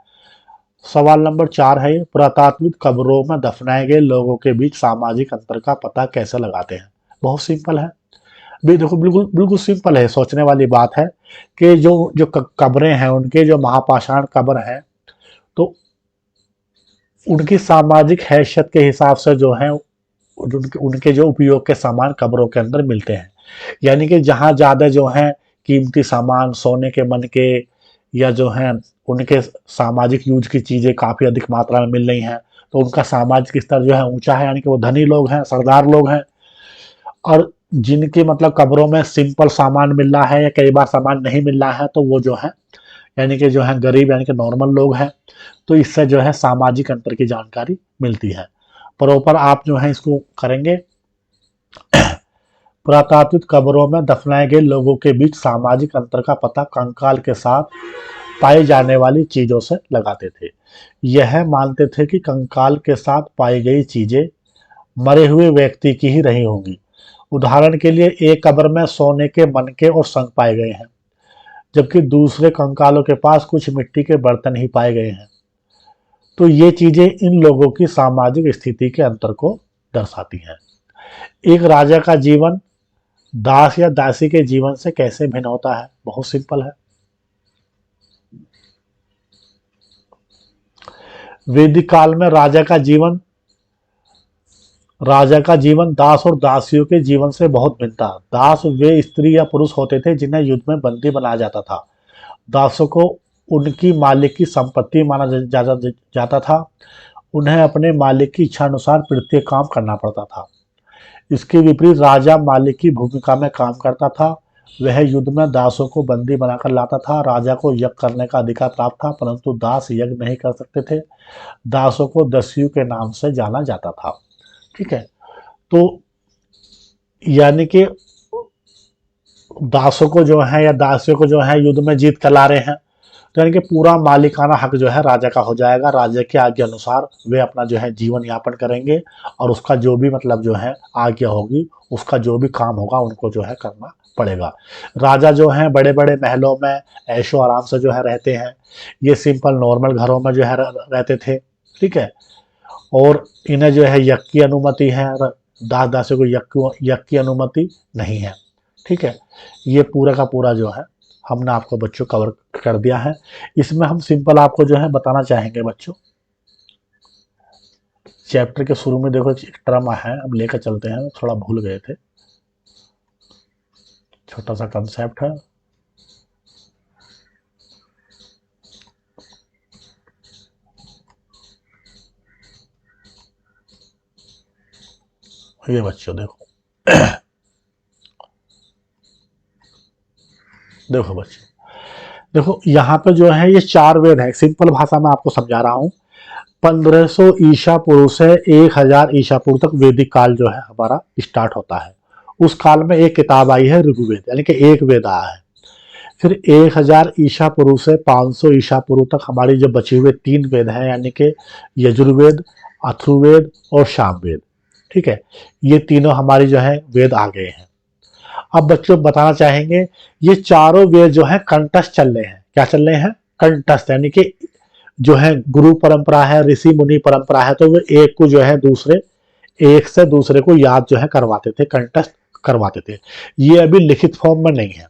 सवाल नंबर 4 है, पुरातात्विक कब्रों में दफनाए गए लोगों के बीच सामाजिक अंतर का पता कैसे लगाते हैं? बहुत सिंपल है। भी देखो बिल्कुल बिल्कुल सिंपल है, सोचने वाली बात है कि जो जो कब्रें हैं उनके जो महापाषाण कब्र हैं, तो उनकी सामाजिक हैसियत के हिसाब से जो है उनके जो उपयोग के सामान कब्रों के अंदर मिलते हैं। यानी कि जहाँ ज़्यादा जो है कीमती सामान, सोने के मन के, या जो है उनके सामाजिक यूज की चीज़ें काफ़ी अधिक मात्रा में मिल रही हैं, तो उनका सामाजिक स्तर जो है ऊंचा है, यानी कि वो धनी लोग हैं, सरदार लोग हैं। और जिनकी मतलब कब्रों में सिंपल सामान मिल रहा है या कई बार सामान नहीं मिल रहा है, तो वो जो है यानी कि जो है गरीब यानी कि नॉर्मल लोग हैं। तो इससे जो है सामाजिक अंतर की जानकारी मिलती है। प्रॉपर आप जो है इसको करेंगे। पुरातात्विक कब्रों में दफनाए गए लोगों के बीच सामाजिक अंतर का पता कंकाल के साथ पाई जाने वाली चीजों से लगाते थे। यह मानते थे कि कंकाल के साथ पाई गई चीजें मरे हुए व्यक्ति की ही रही होंगी। उदाहरण के लिए एक कब्र में सोने के मनके और शंख पाए गए हैं, जबकि दूसरे कंकालों के पास कुछ मिट्टी के बर्तन ही पाए गए हैं। तो ये चीजें इन लोगों की सामाजिक स्थिति के अंतर को दर्शाती हैं। एक राजा का जीवन दास या दासी के जीवन से कैसे भिन्न होता है? बहुत सिंपल है। वैदिक काल में राजा का जीवन दास और दासियों के जीवन से बहुत भिन्न था। दास वे स्त्री या पुरुष होते थे जिन्हें युद्ध में बंदी बनाया जाता था। दासों को उनकी मालिक की संपत्ति माना जाता था। उन्हें अपने मालिक की इच्छा अनुसार प्रत्येक काम करना पड़ता था। इसके विपरीत राजा मालिक की भूमिका में काम करता था। वह युद्ध में दासों को बंदी बनाकर लाता था। राजा को यज्ञ करने का अधिकार प्राप्त था, परंतु दास यज्ञ नहीं कर सकते थे। दासों को दस्यु के नाम से जाना जाता था। ठीक है, तो यानी कि दासों को जो है या दासियों को जो है युद्ध में जीत कर ला रहे हैं, तो यानी कि पूरा मालिकाना हक जो है राजा का हो जाएगा। राजा के आज्ञा अनुसार वे अपना जो है जीवन यापन करेंगे और उसका जो भी मतलब जो है आज्ञा होगी, उसका जो भी काम होगा उनको जो है करना पड़ेगा। राजा जो है बड़े बड़े महलों में ऐशो आराम से जो है रहते हैं। ये सिंपल नॉर्मल घरों में जो है रहते थे। ठीक है, और इन्हें जो है यज्ञ की अनुमति है, दास दासियों को यज्ञ की अनुमति नहीं है। ठीक है, ये पूरा का पूरा जो है हमने आपको बच्चों कवर कर दिया है। इसमें हम सिंपल आपको जो है बताना चाहेंगे बच्चों, चैप्टर के शुरू में देखो एक टर्म है, अब लेकर चलते हैं, थोड़ा भूल गए थे, छोटा सा कंसेप्ट है। ये बच्चों देखो देखो बच्चों, देखो यहाँ पे जो है ये 4 वेद है। सिंपल भाषा में आपको समझा रहा हूँ। 1500 ईसा पूर्व से 1000 ईसा पूर्व तक वैदिक काल जो है हमारा स्टार्ट होता है। उस काल में एक किताब आई है ऋग्वेद, यानी कि एक वेद आया है। फिर 1000 ईसा पूर्व से 500 ईसा पूर्व तक हमारी जो बची हुए 3 वेद हैं, यानी कि यजुर्वेद, अथर्ववेद और सामवेद। ठीक है, ये तीनों हमारी जो है वेद आ गए हैं। अब बच्चों बताना चाहेंगे, ये चारों वेद जो है कंठस्थ चल रहे हैं। क्या चल रहे हैं? कंठस्थ, यानी कि जो है गुरु परंपरा है, ऋषि मुनि परंपरा है, तो वो एक को जो है एक से दूसरे को याद जो है करवाते थे, कंठस्थ करवाते थे। ये अभी लिखित फॉर्म में नहीं है।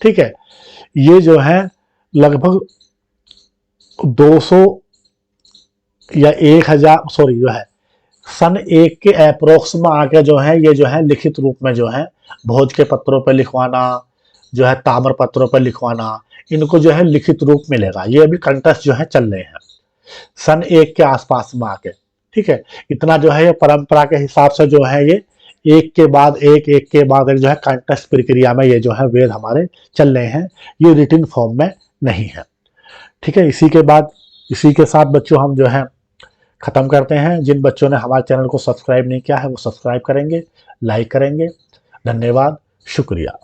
ठीक है, ये जो है लगभग 200 या 1000 सॉरी जो है सन 1 के अप्रोक्स में आके जो है ये जो है लिखित रूप में जो है भोज के पत्रों पर लिखवाना, जो है ताम्र पत्रों पर लिखवाना, इनको जो है लिखित रूप मिलेगा। ये अभी कंठस्थ जो है चल रहे हैं सन 1 के आसपास में आके। ठीक है, इतना जो है ये परंपरा के हिसाब से जो है ये एक के बाद एक जो है कंठस्थ प्रक्रिया में ये जो है वेद हमारे चल रहे हैं। ये रिटिन फॉर्म में नहीं है। ठीक है, इसी के साथ बच्चों हम जो है खत्म करते हैं। जिन बच्चों ने हमारे चैनल को सब्सक्राइब नहीं किया है वो सब्सक्राइब करेंगे, लाइक करेंगे। धन्यवाद, शुक्रिया।